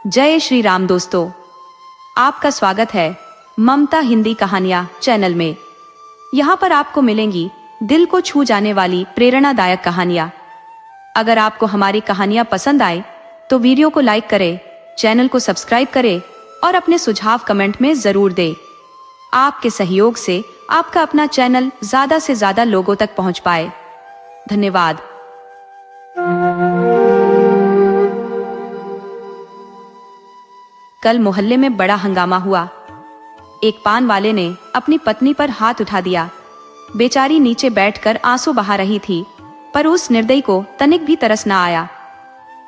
जय श्री राम दोस्तों, आपका स्वागत है ममता हिंदी कहानियां चैनल में। यहाँ पर आपको मिलेंगी दिल को छू जाने वाली प्रेरणादायक कहानियां। अगर आपको हमारी कहानियां पसंद आए तो वीडियो को लाइक करें, चैनल को सब्सक्राइब करें और अपने सुझाव कमेंट में जरूर दें। आपके सहयोग से आपका अपना चैनल ज्यादा से ज्यादा लोगों तक पहुंच पाए। धन्यवाद। कल मोहल्ले में बड़ा हंगामा हुआ। एक पान वाले ने अपनी पत्नी पर हाथ उठा दिया। बेचारी नीचे बैठकर आंसू बहा रही थी, पर उस निर्दयी को तनिक भी तरस न आया।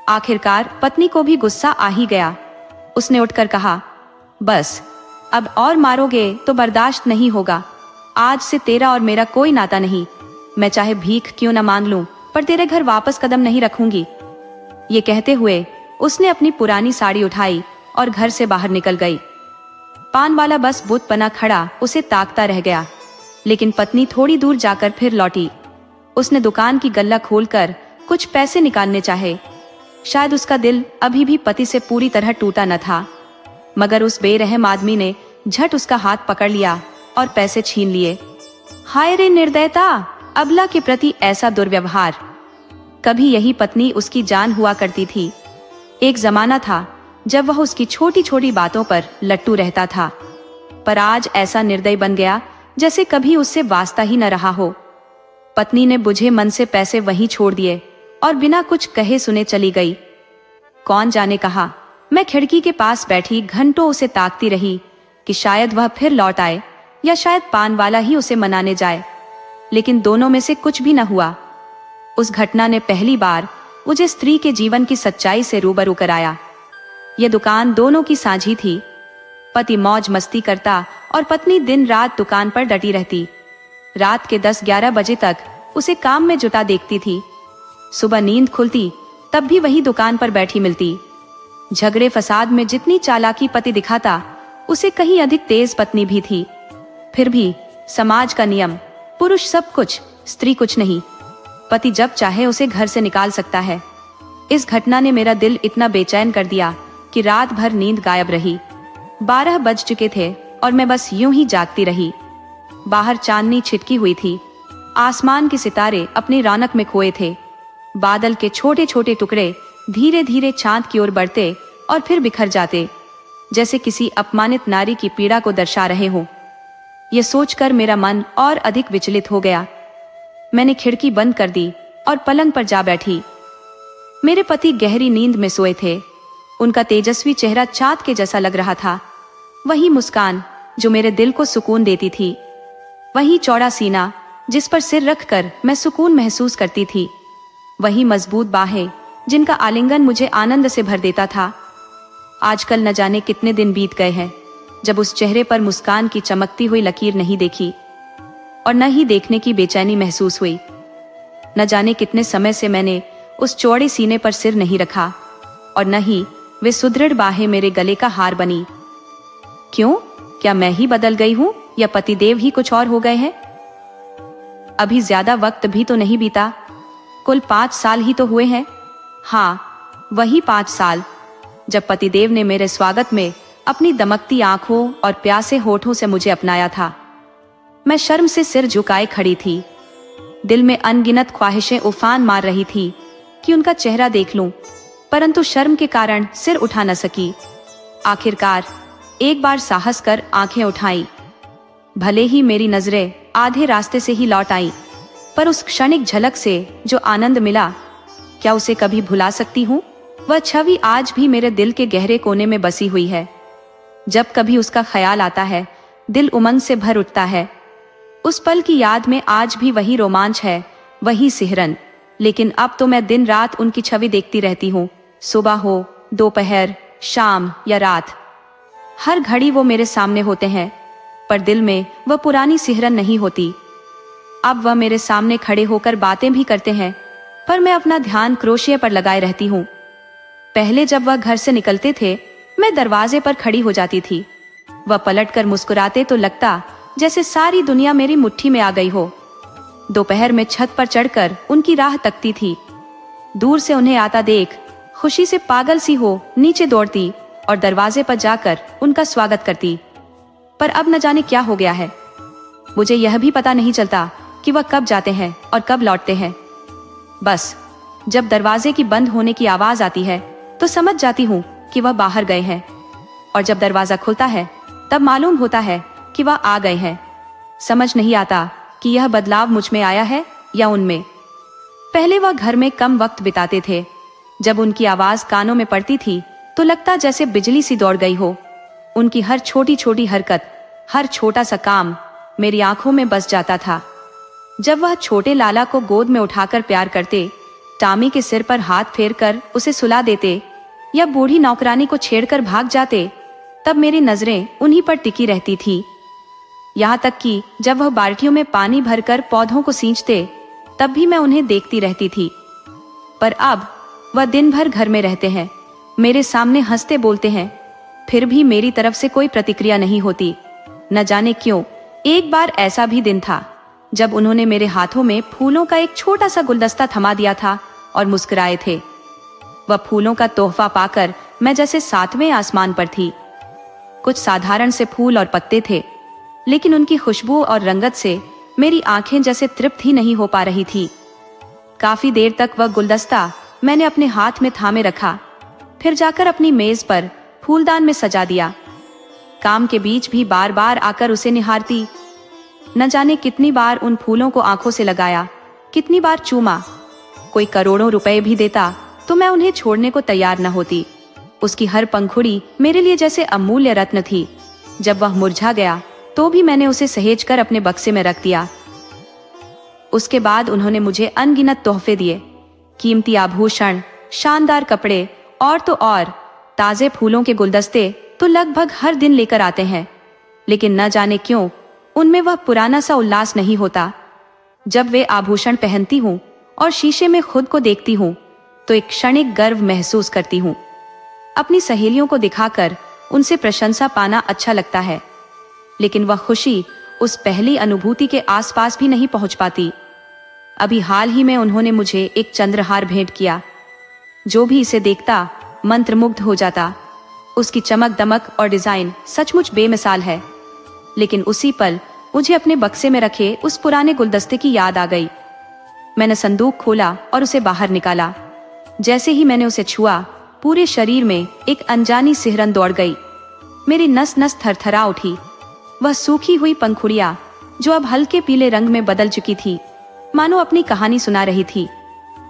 आखिरकार पत्नी को भी गुस्सा आ ही गया। उसने उठकर कहा, बस अब और मारोगे तो बर्दाश्त नहीं होगा। आज से तेरा और मेरा कोई नाता नहीं। मैं चाहे भीख क्यों न मांग लूं, पर तेरे घर वापस कदम नहीं रखूंगी। ये कहते हुए उसने अपनी पुरानी साड़ी उठाई और घर से बाहर निकल गई। पान वाला बस बुत बना खड़ा उसे ताकता रह गया, लेकिन पत्नी थोड़ी दूर जाकर फिर लौटी। उसने दुकान की गल्ला खोलकर कुछ पैसे निकालने चाहे। शायद उसका दिल अभी भी पति से पूरी तरह टूटा न था, मगर उस बेरहम आदमी ने झट उसका हाथ पकड़ लिया और पैसे छीन लिए। हाय रे निर्दयता, अबला के प्रति ऐसा दुर्व्यवहार। कभी यही पत्नी उसकी जान हुआ करती थी। एक जमाना था जब वह उसकी छोटी छोटी बातों पर लट्टू रहता था, पर आज ऐसा निर्दयी बन गया जैसे कभी उससे वास्ता ही न रहा हो। पत्नी ने बुझे मन से पैसे वहीं छोड़ दिए और बिना कुछ कहे सुने चली गई। कौन जाने कहा, मैं खिड़की के पास बैठी घंटों उसे ताकती रही कि शायद वह फिर लौट आए या शायद पान वाला ही उसे मनाने जाए, लेकिन दोनों में से कुछ भी न हुआ। उस घटना ने पहली बार मुझे स्त्री के जीवन की सच्चाई से रूबरू कराया। यह दुकान दोनों की साझी थी। पति मौज मस्ती करता और पत्नी दिन रात दुकान पर डटी रहती। रात के 10-11 बजे तक उसे काम में जुटा देखती थी। सुबह नींद खुलती तब भी वही दुकान पर बैठी मिलती। झगड़े फसाद में जितनी चालाकी पति दिखाता, उसे कहीं अधिक तेज पत्नी भी थी। फिर भी समाज का नियम, पुरुष सब कुछ, स्त्री कुछ नहीं। पति जब चाहे उसे घर से निकाल सकता है। इस घटना ने मेरा दिल इतना बेचैन कर दिया कि रात भर नींद गायब रही। 12 बज चुके थे और मैं बस यूं ही जागती रही। बाहर चांदनी छिटकी हुई थी। आसमान के सितारे अपनी रौनक में खोए थे। बादल के छोटे छोटे टुकड़े धीरे धीरे चांद की ओर बढ़ते और फिर बिखर जाते, जैसे किसी अपमानित नारी की पीड़ा को दर्शा रहे हों। यह सोचकर मेरा मन और अधिक विचलित हो गया। मैंने खिड़की बंद कर दी और पलंग पर जा बैठी। मेरे पति गहरी नींद में सोए थे। उनका तेजस्वी चेहरा चाँद के जैसा लग रहा था। वही मुस्कान जो मेरे दिल को सुकून देती थी, वही चौड़ा सीना जिस पर सिर रखकर मैं सुकून महसूस करती थी, वही मजबूत बाहें जिनका आलिंगन मुझे आनंद से भर देता था। आजकल न जाने कितने दिन बीत गए हैं जब उस चेहरे पर मुस्कान की चमकती हुई लकीर नहीं देखी और न ही देखने की बेचैनी महसूस हुई। न जाने कितने समय से मैंने उस चौड़े सीने पर सिर नहीं रखा और न ही वे सुदृढ़ बाहें मेरे गले का हार बनी। क्यों? क्या मैं ही बदल गई हूं या पतिदेव ही कुछ और हो गए हैं? अभी ज्यादा वक्त भी तो नहीं बीता, कुल 5 साल ही तो हुए हैं। हाँ, वही 5 साल जब पतिदेव ने मेरे स्वागत में अपनी दमकती आंखों और प्यासे होठों से मुझे अपनाया था। मैं शर्म से सिर झुकाए खड़ी थी। दिल में अनगिनत ख्वाहिशें उफान मार रही थी कि उनका चेहरा देख लूं, परंतु शर्म के कारण सिर उठा न सकी। आखिरकार एक बार साहस कर आंखें उठाई। भले ही मेरी नजरें आधे रास्ते से ही लौट आईं, पर उस क्षणिक झलक से जो आनंद मिला, क्या उसे कभी भुला सकती हूँ? वह छवि आज भी मेरे दिल के गहरे कोने में बसी हुई है। जब कभी उसका ख्याल आता है, दिल उमंग से भर उठता है। उस पल की याद में आज भी वही रोमांच है, वही सिहरन। लेकिन अब तो मैं दिन रात उनकी छवि देखती रहती हूँ। सुबह हो, दोपहर, शाम या रात, हर घड़ी वो मेरे सामने होते हैं, पर दिल में वह पुरानी सिहरन नहीं होती। अब वह मेरे सामने खड़े होकर बातें भी करते हैं, पर मैं अपना ध्यान क्रोशिये पर लगाए रहती हूँ। पहले जब वह घर से निकलते थे, मैं दरवाजे पर खड़ी हो जाती थी। वह पलटकर मुस्कुराते तो लगता जैसे सारी दुनिया मेरी मुट्ठी में आ गई हो। दोपहर में छत पर चढ़कर उनकी राह तकती थी। दूर से उन्हें आता देख खुशी से पागल सी हो नीचे दौड़ती और दरवाजे पर जाकर उनका स्वागत करती। पर अब न जाने क्या हो गया है। मुझे यह भी पता नहीं चलता कि वह कब जाते हैं और कब लौटते हैं। बस जब दरवाजे की बंद होने की आवाज आती है तो समझ जाती हूँ कि वह बाहर गए हैं, और जब दरवाजा खुलता है तब मालूम होता है कि वह आ गए हैं। समझ नहीं आता कि यह बदलाव मुझ में आया है या उनमें। पहले वह घर में कम वक्त बिताते थे। जब उनकी आवाज कानों में पड़ती थी तो लगता जैसे बिजली सी दौड़ गई हो। उनकी हर छोटी छोटी हरकत, हर छोटा सा काम मेरी आंखों में बस जाता था। जब वह छोटे लाला को गोद में उठाकर प्यार करते, टामी के सिर पर हाथ फेरकर उसे सुला देते या बूढ़ी नौकरानी को छेड़कर भाग जाते, तब मेरी नजरें उन्हीं पर टिकी रहती थी। यहाँ तक कि जब वह बाल्टियों में पानी भरकर पौधों को सींचते तब भी मैं उन्हें देखती रहती थी। पर अब वह दिन भर घर में रहते हैं, मेरे सामने हंसते बोलते हैं, फिर भी मेरी तरफ से कोई प्रतिक्रिया नहीं होती। न जाने क्यों एक बार ऐसा भी दिन था जब उन्होंने मेरे हाथों में फूलों का एक छोटा सा गुलदस्ता थमा दिया था और मुस्कुराए थे। वह फूलों का तोहफा पाकर मैं जैसे 7वें आसमान पर थी। कुछ साधारण से फूल और पत्ते थे, लेकिन उनकी खुशबू और रंगत से मेरी आंखें जैसे तृप्त ही नहीं हो पा रही थी। काफी देर तक वह गुलदस्ता मैंने अपने हाथ में थामे रखा, फिर जाकर अपनी मेज पर फूलदान में सजा दिया। काम के बीच भी बार बार आकर उसे निहारती। न जाने कितनी बार उन फूलों को आंखों से लगाया, कितनी बार चूमा। कोई करोड़ों रुपए भी देता तो मैं उन्हें छोड़ने को तैयार न होती। उसकी हर पंखुड़ी मेरे लिए जैसे अमूल्य रत्न थी। जब वह मुरझा गया तो भी मैंने उसे सहेज कर अपने बक्से में रख दिया। उसके बाद उन्होंने मुझे अनगिनत तोहफे दिए, कीमती आभूषण, शानदार कपड़े और तो और ताजे फूलों के गुलदस्ते तो लगभग हर दिन लेकर आते हैं। लेकिन न जाने क्यों उनमें वह पुराना सा उल्लास नहीं होता। जब वे आभूषण पहनती हूँ और शीशे में खुद को देखती हूँ तो एक क्षणिक गर्व महसूस करती हूँ। अपनी सहेलियों को दिखाकर उनसे प्रशंसा पाना अच्छा लगता है, लेकिन वह खुशी उस पहली अनुभूति के आसपास भी नहीं पहुंच पाती। अभी हाल ही में उन्होंने मुझे एक चंद्रहार भेंट किया। जो भी इसे देखता मंत्रमुग्ध हो जाता। उसकी चमक दमक और डिजाइन सचमुच बेमिसाल है। लेकिन उसी पल मुझे अपने बक्से में रखे उस पुराने गुलदस्ते की याद आ गई। मैंने संदूक खोला और उसे बाहर निकाला। जैसे ही मैंने उसे छुआ, पूरे शरीर में एक अनजानी सिहरन दौड़ गई। मेरी नस नस थरथरा उठी। वह सूखी हुई पंखुड़ियां जो अब हल्के पीले रंग में बदल चुकी थी, मानो अपनी कहानी सुना रही थी।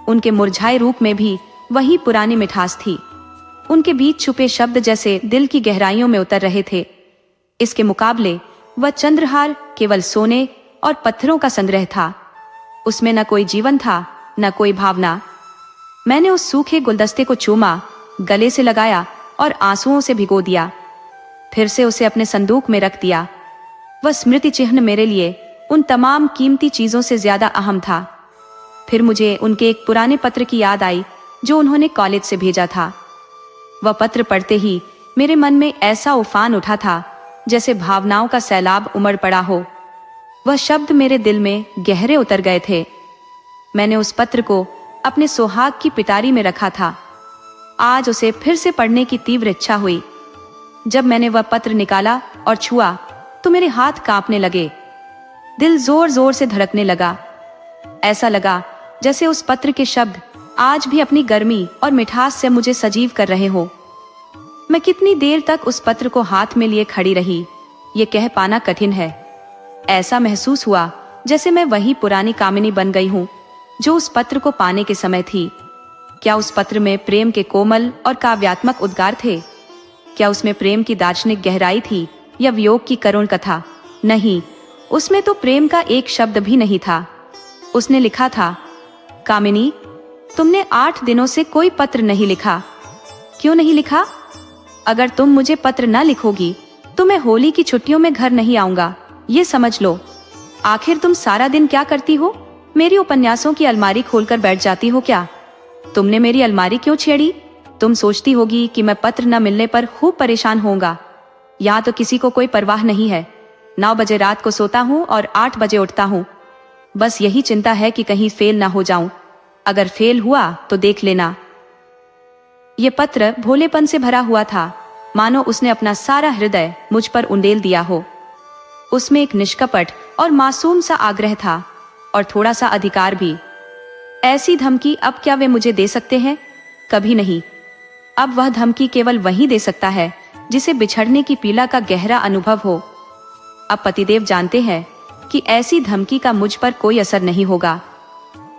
उनके मुरझाए रूप में भी वही पुरानी मिठास थी। उनके बीच छुपे शब्द जैसे दिल की गहराइयों में उतर रहे थे। इसके मुकाबले वह चंद्रहार केवल सोने और पत्थरों का संग्रह था। उसमें न कोई जीवन था, न कोई भावना। मैंने उस सूखे गुलदस्ते को चूमा, गले से लगाया और आंसुओं से भिगो दिया। फिर से उसे अपने संदूक में रख दिया। वह स्मृति चिन्ह मेरे लिए उन तमाम कीमती चीजों से ज्यादा अहम था। फिर मुझे उनके एक पुराने पत्र की याद आई जो उन्होंने कॉलेज से भेजा था। वह पत्र पढ़ते ही मेरे मन में ऐसा उफान उठा था जैसे भावनाओं का सैलाब उमड़ पड़ा हो। वह शब्द मेरे दिल में गहरे उतर गए थे। मैंने उस पत्र को अपने सुहाग की पिटारी में रखा था। आज उसे फिर से पढ़ने की तीव्र इच्छा हुई। जब मैंने वह पत्र निकाला और छुआ तो मेरे हाथ कांपने लगे। दिल जोर जोर से धड़कने लगा। ऐसा लगा जैसे उस पत्र के शब्द आज भी अपनी गर्मी और मिठास से मुझे सजीव कर रहे हो। मैं कितनी देर तक उस पत्र को हाथ में लिए खड़ी रही, ये कह पाना कठिन है। ऐसा महसूस हुआ जैसे मैं वही पुरानी कामिनी बन गई हूँ जो उस पत्र को पाने के समय थी। क्या उस पत्र में प्रेम के कोमल और काव्यात्मक उद्गार थे? क्या उसमें प्रेम की दार्शनिक गहराई थी या वियोग की करुण कथा? नहीं, उसमें तो प्रेम का एक शब्द भी नहीं था। उसने लिखा था, कामिनी, तुमने 8 दिनों से कोई पत्र नहीं लिखा। क्यों नहीं लिखा? अगर तुम मुझे पत्र न लिखोगी तो मैं होली की छुट्टियों में घर नहीं आऊंगा, ये समझ लो। आखिर तुम सारा दिन क्या करती हो? मेरी उपन्यासों की अलमारी खोलकर बैठ जाती हो क्या? तुमने मेरी अलमारी क्यों छेड़ी? तुम सोचती होगी कि मैं पत्र न मिलने पर खूब परेशान होऊंगा। यहाँ तो किसी को कोई परवाह नहीं है। 9 बजे रात को सोता हूँ और 8 बजे उठता हूँ। बस यही चिंता है कि कहीं फेल ना हो जाऊं। अगर फेल हुआ तो देख लेना। ये पत्र भोलेपन से भरा हुआ था। मानो उसने अपना सारा हृदय मुझ पर उंडेल दिया हो। उसमें एक निष्कपट और मासूम सा आग्रह था, और थोड़ा सा अधिकार भी। ऐसी धमकी अब क्या वे मुझे दे सकते हैं? कभी नहीं। अब वह धमकी केवल वही दे सकता है जिसे बिछड़ने की पीड़ा का गहरा अनुभव हो। अब पतिदेव जानते हैं कि ऐसी धमकी का मुझ पर कोई असर नहीं होगा।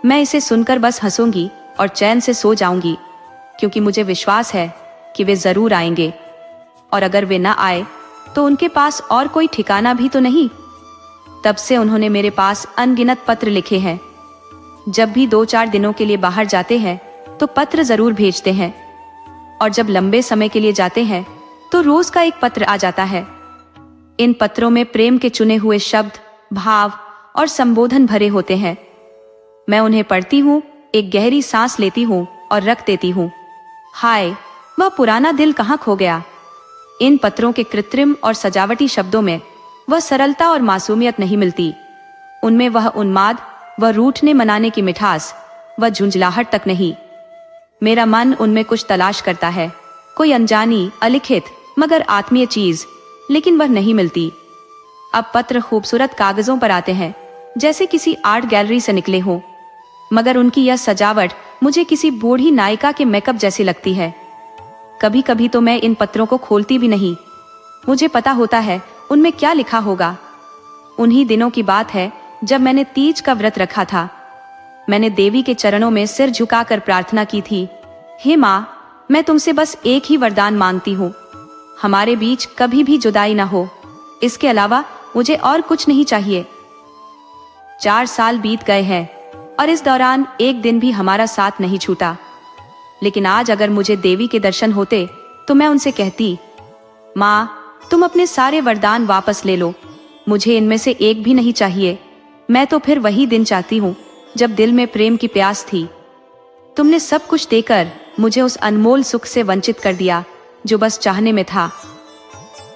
मैं इसे सुनकर बस हंसूंगी और चैन से सो जाऊंगी, क्योंकि मुझे विश्वास है कि वे जरूर आएंगे, और अगर वे ना आए तो उनके पास और कोई ठिकाना भी तो नहीं। तब से उन्होंने मेरे पास अनगिनत पत्र लिखे हैं। जब भी 2-4 दिनों के लिए बाहर जाते हैं तो पत्र जरूर भेजते हैं, और जब लंबे समय के लिए जाते हैं तो रोज का एक पत्र आ जाता है। इन पत्रों में प्रेम के चुने हुए शब्द, भाव और संबोधन भरे होते हैं। मैं उन्हें पढ़ती हूँ, एक गहरी सांस लेती हूँ और रख देती हूँ। हाय, वह पुराना दिल कहाँ खो गया। इन पत्रों के कृत्रिम और सजावटी शब्दों में वह सरलता और मासूमियत नहीं मिलती। उनमें वह उन्माद, वह रूठने मनाने की मिठास, वह झुंझलाहट तक नहीं। मेरा मन उनमें कुछ तलाश करता है, कोई अनजानी, अलिखित मगर आत्मीय चीज, लेकिन वह नहीं मिलती। अब पत्र खूबसूरत कागजों पर आते हैं, जैसे किसी आर्ट गैलरी से निकले हों, मगर उनकी यह सजावट मुझे किसी बूढ़ी नायिका के मेकअप जैसी लगती है। कभी कभी तो मैं इन पत्रों को खोलती भी नहीं। मुझे पता होता है उनमें क्या लिखा होगा। उन्हीं दिनों की बात है जब मैंने तीज का व्रत रखा था। मैंने देवी के चरणों में सिर झुकाकर प्रार्थना की थी, हे माँ, मैं तुमसे बस एक ही वरदान मांगती हूँ, हमारे बीच कभी भी जुदाई ना हो। इसके अलावा मुझे और कुछ नहीं चाहिए। 4 साल बीत गए हैं और इस दौरान एक दिन भी हमारा साथ नहीं छूटा। लेकिन आज अगर मुझे देवी के दर्शन होते तो मैं उनसे कहती, माँ, तुम अपने सारे वरदान वापस ले लो, मुझे इनमें से एक भी नहीं चाहिए। मैं तो फिर वही दिन चाहती हूँ जब दिल में प्रेम की प्यास थी। तुमने सब कुछ देकर मुझे उस अनमोल सुख से वंचित कर दिया जो बस चाहने में था।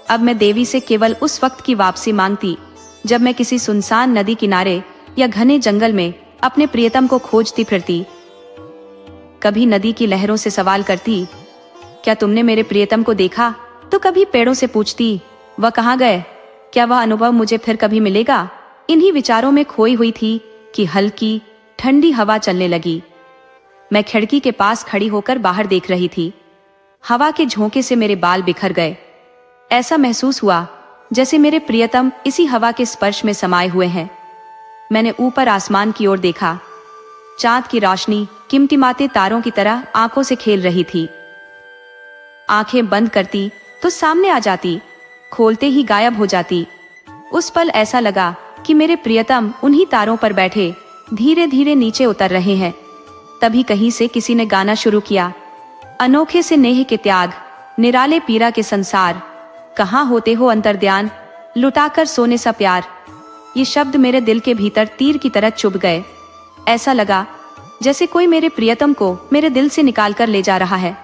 अब मैं देवी से केवल उस वक्त की वापसी मांगती जब मैं किसी सुनसान नदी किनारे या घने जंगल में अपने प्रियतम को खोजती फिरती। कभी नदी की लहरों से सवाल करती, क्या तुमने मेरे प्रियतम को देखा? तो कभी पेड़ों से पूछती, वह कहाँ गए? क्या वह अनुभव मुझे फिर कभी मिलेगा? इन्हीं विचारों में खोई हुई थी कि हल्की ठंडी हवा चलने लगी। मैं खिड़की के पास खड़ी होकर बाहर देख रही थी। हवा के झोंके से मेरे बाल बिखर गए। ऐसा महसूस हुआ जैसे मेरे प्रियतम इसी हवा के स्पर्श में समाये हुए हैं। मैंने ऊपर आसमान की ओर देखा। चांद की रोशनी टिमटिमाते तारों की तरह आंखों से खेल रही थी। आंखें बंद करती तो सामने आ जाती, खोलते ही गायब हो जाती। उस पल ऐसा लगा कि मेरे प्रियतम उन्हीं तारों पर बैठे धीरे धीरे नीचे उतर रहे हैं। तभी कहीं से किसी ने गाना शुरू किया, अनोखे से नेह के त्याग, निराले पीरा के संसार, कहाँ होते हो अंतर्ध्यान, लुटाकर सोने सा प्यार। ये शब्द मेरे दिल के भीतर तीर की तरह चुभ गए। ऐसा लगा जैसे कोई मेरे प्रियतम को मेरे दिल से निकाल कर ले जा रहा है।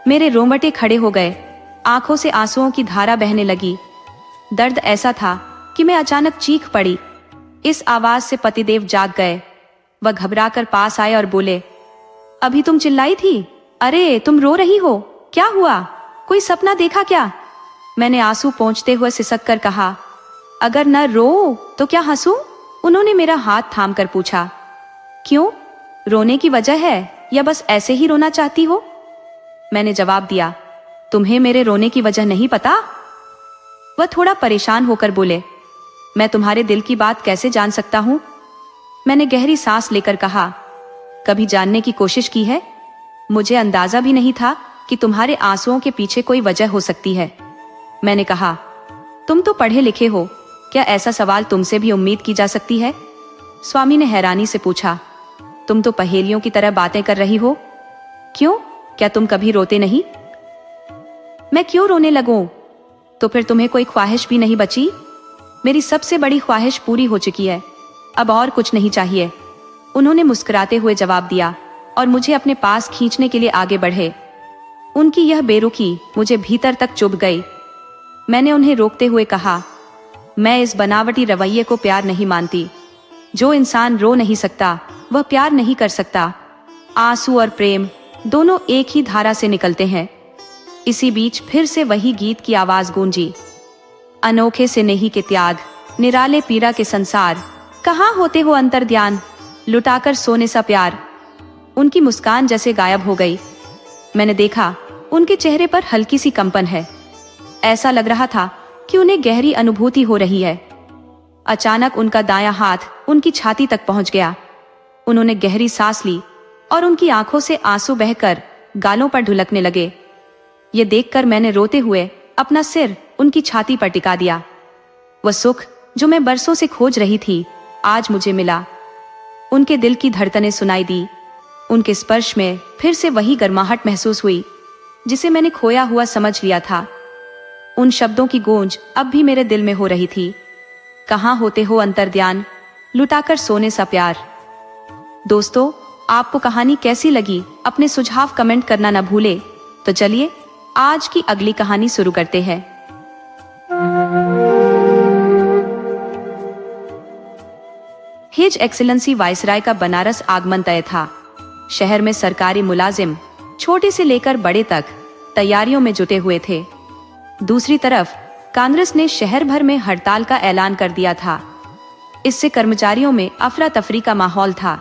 मेरे रोंगटे खड़े हो गए, आंखों से आंसुओं की धारा बहने लगी। दर्द ऐसा था कि मैं अचानक चीख पड़ी। इस आवाज से पतिदेव जाग गए। वह घबराकर पास आए और बोले, अभी तुम चिल्लाई थी? अरे तुम रो रही हो, क्या हुआ? कोई सपना देखा क्या? मैंने आंसू पोंछते हुए सिसक कर कहा, अगर न रो तो क्या हंसू? उन्होंने मेरा हाथ थाम कर पूछा, क्यों, रोने की वजह है या बस ऐसे ही रोना चाहती हो? मैंने जवाब दिया, तुम्हें मेरे रोने की वजह नहीं पता? वह थोड़ा परेशान होकर बोले, मैं तुम्हारे दिल की बात कैसे जान सकता हूं? मैंने गहरी सांस लेकर कहा, कभी जानने की कोशिश की है? मुझे अंदाजा भी नहीं था कि तुम्हारे आंसुओं के पीछे कोई वजह हो सकती है। मैंने कहा, तुम तो पढ़े लिखे हो, क्या ऐसा सवाल तुमसे भी उम्मीद की जा सकती है? स्वामी ने हैरानी से पूछा, तुम तो पहेलियों की तरह बातें कर रही हो। क्यों, क्या तुम कभी रोते नहीं? मैं क्यों रोने लगूं? तो फिर तुम्हें कोई ख्वाहिश भी नहीं बची? मेरी सबसे बड़ी ख्वाहिश पूरी हो चुकी है, अब और कुछ नहीं चाहिए। उन्होंने मुस्कुराते हुए जवाब दिया और मुझे अपने पास खींचने के लिए आगे बढ़े। उनकी यह बेरुखी मुझे भीतर तक चुभ गई। मैंने उन्हें रोकते हुए कहा, मैं इस बनावटी रवैये को प्यार नहीं मानती। जो इंसान रो नहीं सकता वह प्यार नहीं कर सकता। आंसू और प्रेम दोनों एक ही धारा से निकलते हैं। इसी बीच फिर से वही गीत की आवाज गूंजी। अनोखे से नहीं के त्याग, निराले पीड़ा के संसार, कहाँ होते हो अंतर्ध्यान, लुटाकर सोने सा प्यार। उनकी मुस्कान जैसे गायब हो गई। मैंने देखा उनके चेहरे पर हल्की सी कंपन है। ऐसा लग रहा था कि उन्हें गहरी अनुभूति हो रही है। अचानक उनका दायां हाथ उनकी छाती तक पहुंच गया। उन्होंने गहरी सांस ली और उनकी आंखों से आंसू बहकर गालों पर ढुलकने लगे। ये देखकर मैंने रोते हुए अपना सिर उनकी छाती पर टिका दिया। वह सुख जो मैं बरसों से खोज रही थी आज मुझे मिला। उनके दिल की धड़कनें सुनाई दी। उनके स्पर्श में फिर से वही गर्माहट महसूस हुई जिसे मैंने खोया हुआ समझ लिया था। उन शब्दों की गूंज अब भी मेरे दिल में हो रही थी। कहाँ होते हो अंतर्ध्यान, लुटाकर सोने सा प्यार। दोस्तों, आपको कहानी कैसी लगी अपने सुझाव कमेंट करना न भूले। तो चलिए आज की अगली कहानी शुरू करते हैं। हिज एक्सीलेंसी वाइसराय का बनारस आगमन तय था। शहर में सरकारी मुलाजिम छोटे से लेकर बड़े तक तैयारियों में जुटे हुए थे। दूसरी तरफ कांग्रेस ने शहर भर में हड़ताल का ऐलान कर दिया था। इससे कर्मचारियों में अफरा तफरी का माहौल था।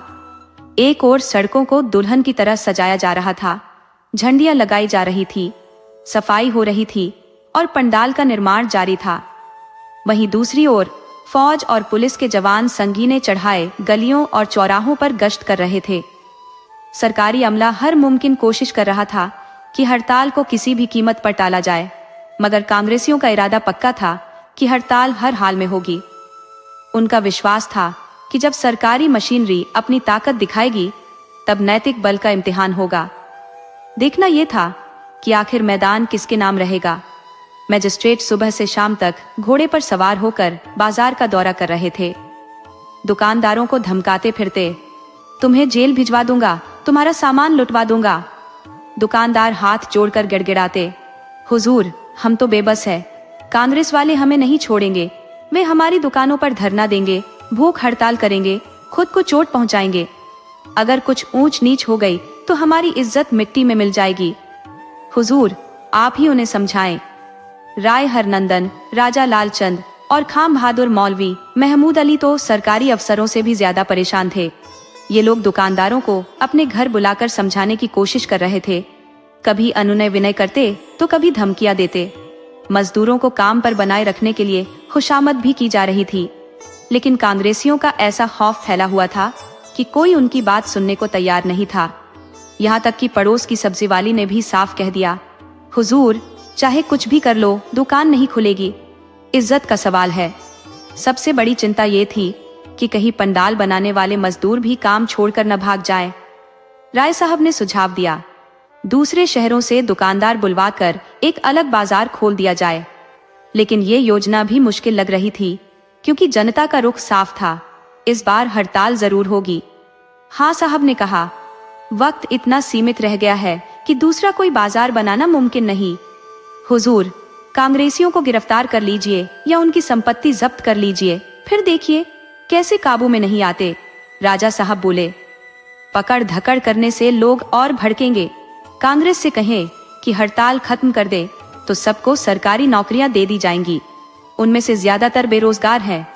एक ओर सड़कों को दुल्हन की तरह सजाया जा रहा था, झंडियां लगाई जा रही थी, सफाई हो रही थी और पंडाल का निर्माण जारी था। वहीं दूसरी ओर फौज और पुलिस के जवान संगीने चढ़ाए गलियों और चौराहों पर गश्त कर रहे थे। सरकारी अमला हर मुमकिन कोशिश कर रहा था कि हड़ताल को किसी भी कीमत पर टाला जाए, मगर कांग्रेसियों का इरादा पक्का था कि हड़ताल हर हाल में होगी। उनका विश्वास था कि जब सरकारी मशीनरी अपनी ताकत दिखाएगी तब नैतिक बल का इम्तिहान होगा। देखना यह था कि आखिर मैदान किसके नाम रहेगा। मैजिस्ट्रेट सुबह से शाम तक घोड़े पर सवार होकर बाजार का दौरा कर रहे थे, दुकानदारों को धमकाते फिरते, तुम्हें जेल भिजवा दूंगा, तुम्हारा सामान लुटवा दूंगा। दुकानदार हाथ जोड़कर गिड़गिड़ाते, हुजूर हम तो बेबस है, कांग्रेस वाले हमें नहीं छोड़ेंगे, वे हमारी दुकानों पर धरना देंगे, भूख हड़ताल करेंगे, खुद को चोट पहुंचाएंगे। अगर कुछ ऊंच नीच हो गई तो हमारी इज्जत मिट्टी में मिल जाएगी। हुजूर आप ही उन्हें समझाएं। राय हरनंदन, राजा लालचंद और खाम बहादुर मौलवी महमूद अली तो सरकारी अफसरों से भी ज्यादा परेशान थे। ये लोग दुकानदारों को अपने घर बुलाकर समझाने की कोशिश कर रहे थे। कभी अनुनय विनय करते तो कभी धमकियां देते। मजदूरों को काम पर बनाए रखने के लिए खुशामद भी की जा रही थी, लेकिन कांग्रेसियों का ऐसा खौफ फैला हुआ था कि कोई उनकी बात सुनने को तैयार नहीं था। यहाँ तक कि पड़ोस की सब्जी वाली ने भी साफ कह दिया, हुजूर चाहे कुछ भी कर लो, दुकान नहीं खुलेगी, इज्जत का सवाल है। सबसे बड़ी चिंता ये थी कि कहीं पंडाल बनाने वाले मजदूर भी काम छोड़कर न भाग जाएं। राय साहब ने सुझाव दिया, दूसरे शहरों से दुकानदार बुलवाकर एक अलग बाजार खोल दिया जाए। लेकिन ये योजना भी मुश्किल लग रही थी क्योंकि जनता का रुख साफ था, इस बार हड़ताल जरूर होगी। हाँ साहब ने कहा, वक्त इतना सीमित रह गया है कि दूसरा कोई बाजार बनाना मुमकिन नहीं। हुजूर कांग्रेसियों को गिरफ्तार कर लीजिए या उनकी संपत्ति जब्त कर लीजिए, फिर देखिए कैसे काबू में नहीं आते। राजा साहब बोले, पकड़ धकड़ करने से लोग और भड़केंगे। कांग्रेस से कहें कि हड़ताल खत्म कर दे तो सबको सरकारी नौकरियां दे दी जाएंगी। उनमें से ज्यादातर बेरोजगार हैं।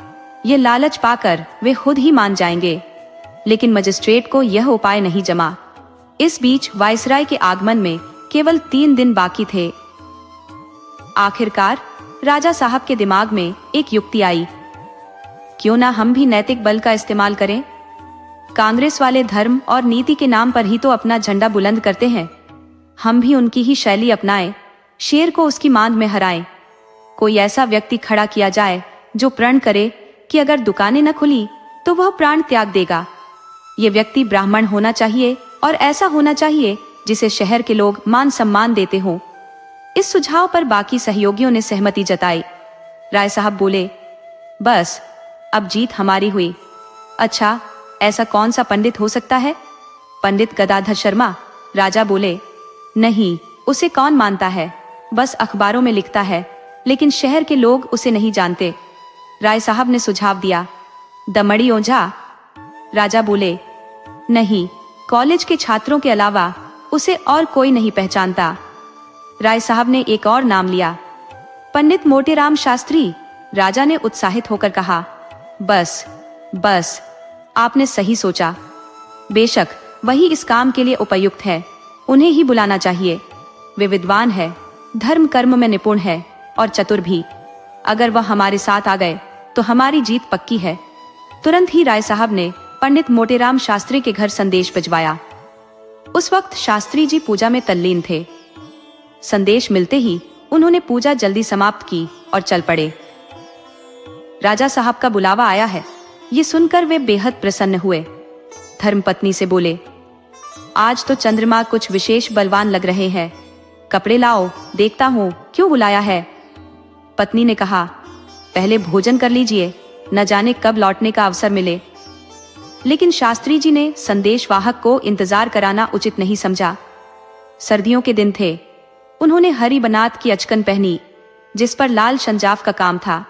ये लालच पाकर वे खुद ही मान जाएंगे। लेकिन मजिस्ट्रेट को यह उपाय नहीं जमा। इस बीच वाइसराय के आगमन में केवल 3 दिन बाकी थे। आखिरकार राजा साहब के दिमाग में एक युक्ति आई, क्यों ना हम भी नैतिक बल का इस्तेमाल करें। कांग्रेस वाले धर्म और नीति के नाम पर ही तो अपना झंडा बुलंद करते हैं। हम भी उनकी ही शैली अपनाएं, शेर को उसकी मांद में हराएं। कोई ऐसा व्यक्ति खड़ा किया जाए जो प्रण करे कि अगर दुकानें न खुली तो वह प्राण त्याग देगा। ये व्यक्ति ब्राह्मण होना चाहिए और ऐसा होना चाहिए जिसे शहर के लोग मान सम्मान देते हों। इस सुझाव पर बाकी सहयोगियों ने सहमति जताई। राय साहब बोले, बस अब जीत हमारी हुई। अच्छा, ऐसा कौन सा पंडित हो सकता है? पंडित गदाधर शर्मा। राजा बोले, नहीं, उसे कौन मानता है, बस अखबारों में लिखता है, लेकिन शहर के लोग उसे नहीं जानते। राय साहब ने सुझाव दिया, दमड़ी ओझा। राजा बोले, नहीं, कॉलेज के छात्रों के अलावा उसे और कोई नहीं पहचानता। राय साहब ने एक और नाम लिया, पंडित मोटेराम शास्त्री। राजा ने उत्साहित होकर कहा, बस बस, आपने सही सोचा। बेशक वही इस काम के लिए उपयुक्त है, उन्हें ही बुलाना चाहिए। वे विद्वान है, धर्म कर्म में निपुण है और चतुर भी। अगर वह हमारे साथ आ गए तो हमारी जीत पक्की है। तुरंत ही राय साहब ने पंडित मोटेराम शास्त्री के घर संदेश भिजवाया। उस वक्त शास्त्री जी पूजा में तल्लीन थे। संदेश मिलते ही उन्होंने पूजा जल्दी समाप्त की और चल पड़े। राजा साहब का बुलावा आया है, ये सुनकर वे बेहद प्रसन्न हुए। धर्मपत्नी से बोले, आज तो चंद्रमा कुछ विशेष बलवान लग रहे हैं, कपड़े लाओ, देखता हूँ क्यों बुलाया है। पत्नी ने कहा, पहले भोजन कर लीजिए, न जाने कब लौटने का अवसर मिले। लेकिन शास्त्री जी ने संदेशवाहक को इंतजार कराना उचित नहीं समझा। सर्दियों के दिन थे। उन्होंने हरी बनात की अचकन पहनी, जिस पर लाल शंजाफ का काम था।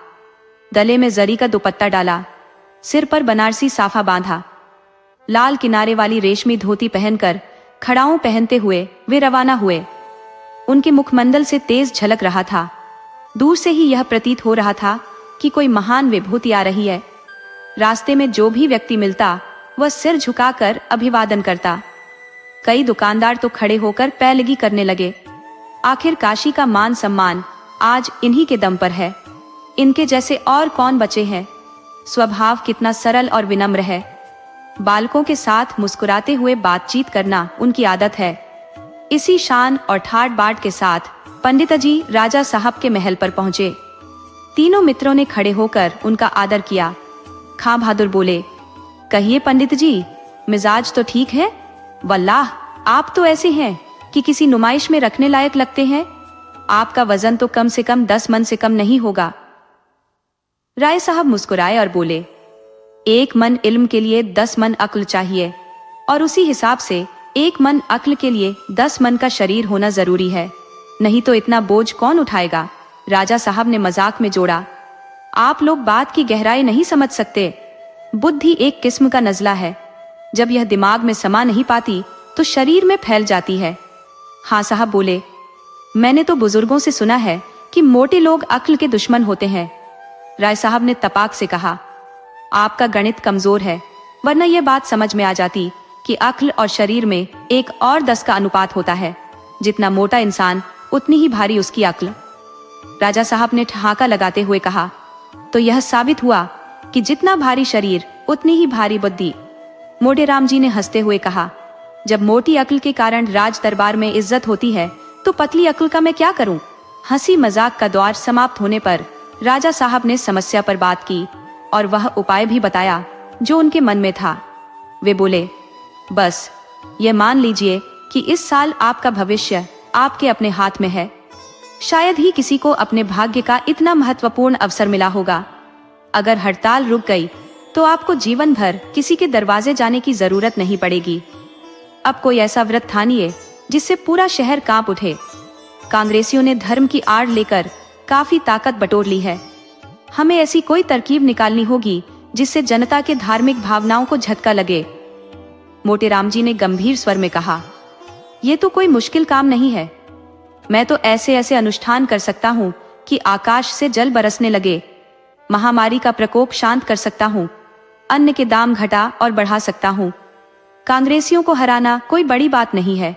गले में जरी का दुपट्टा डाला, सिर पर बनारसी साफा बांधा। लाल किनारे वाली रेशमी धोती पहनकर खड़ाऊं पहनते हुए वे रवाना हुए। उनके मुखमंडल से तेज झलक रहा था। दूर से ही यह प्रतीत हो रहा था कि कोई महान विभूति आ रही है। रास्ते में जो भी व्यक्ति मिलता वह सिर झुकाकर अभिवादन करता। कई दुकानदार तो खड़े होकर पैलगी करने लगे। आखिर काशी का मान सम्मान आज इन्हीं के दम पर है। इनके जैसे और कौन बचे हैं। स्वभाव कितना सरल और विनम्र है। बालकों के साथ मुस्कुराते हुए बातचीत करना उनकी आदत है। इसी शान और ठाट बाट के साथ पंडित जी राजा साहब के महल पर पहुंचे। तीनों मित्रों ने खड़े होकर उनका आदर किया। खां बहादुर बोले, कहिए पंडित जी, मिजाज तो ठीक है? वल्लाह, आप तो ऐसे हैं कि किसी नुमाइश में रखने लायक लगते हैं। आपका वजन तो कम से कम 10 मन से कम नहीं होगा। राय साहब मुस्कुराए और बोले, 1 मन इल्म के लिए 10 मन अक्ल चाहिए, और उसी हिसाब से 1 मन अक्ल के लिए 10 मन का शरीर होना जरूरी है, नहीं तो इतना बोझ कौन उठाएगा। राजा साहब ने मजाक में जोड़ा, आप लोग बात की गहराई नहीं समझ सकते। बुद्धि एक किस्म का नजला है, जब यह दिमाग में समा नहीं पाती तो शरीर में फैल जाती है। हाँ साहब बोले, मैंने तो बुजुर्गों से सुना है कि मोटे लोग अक्ल के दुश्मन होते हैं। राय साहब ने तपाक से कहा, आपका गणित कमजोर है, वरना यह बात समझ में आ जाती कि अक्ल और शरीर में 1 और 10 का अनुपात होता है। जितना मोटा इंसान उतनी ही भारी उसकी अक्ल। राजा साहब ने ठहाका लगाते हुए कहा, तो यह साबित हुआ कि जितना भारी शरीर उतनी ही भारी बुद्धि। मोटेराम जी ने हंसते हुए कहा, जब मोटी अक्ल के कारण राज दरबार में इज्जत होती है तो पतली अक्ल का मैं क्या करूं। हंसी मजाक का दौर समाप्त होने पर राजा साहब ने समस्या पर बात की और वह उपाय भी बताया जो उनके मन में था। वे बोले, बस ये मान लीजिए कि इस साल आपका भविष्य आपके अपने हाथ में है। शायद ही किसी को अपने भाग्य का इतना महत्वपूर्ण अवसर मिला होगा। अगर हड़ताल रुक गई तो आपको जीवन भर किसी के दरवाजे जाने की जरूरत नहीं पड़ेगी। अब कोई ऐसा व्रत ठानिए जिससे पूरा शहर कांप उठे। कांग्रेसियों ने धर्म की आड़ लेकर काफी ताकत बटोर ली है। हमें ऐसी कोई तरकीब निकालनी होगी जिससे जनता के धार्मिक भावनाओं को झटका लगे। मोटेराम जी ने गंभीर स्वर में कहा, यह तो कोई मुश्किल काम नहीं है। मैं तो ऐसे ऐसे अनुष्ठान कर सकता हूँ कि आकाश से जल बरसने लगे। महामारी का प्रकोप शांत कर सकता हूँ, अन्न के दाम घटा और बढ़ा सकता हूँ। कांग्रेसियों को हराना कोई बड़ी बात नहीं है।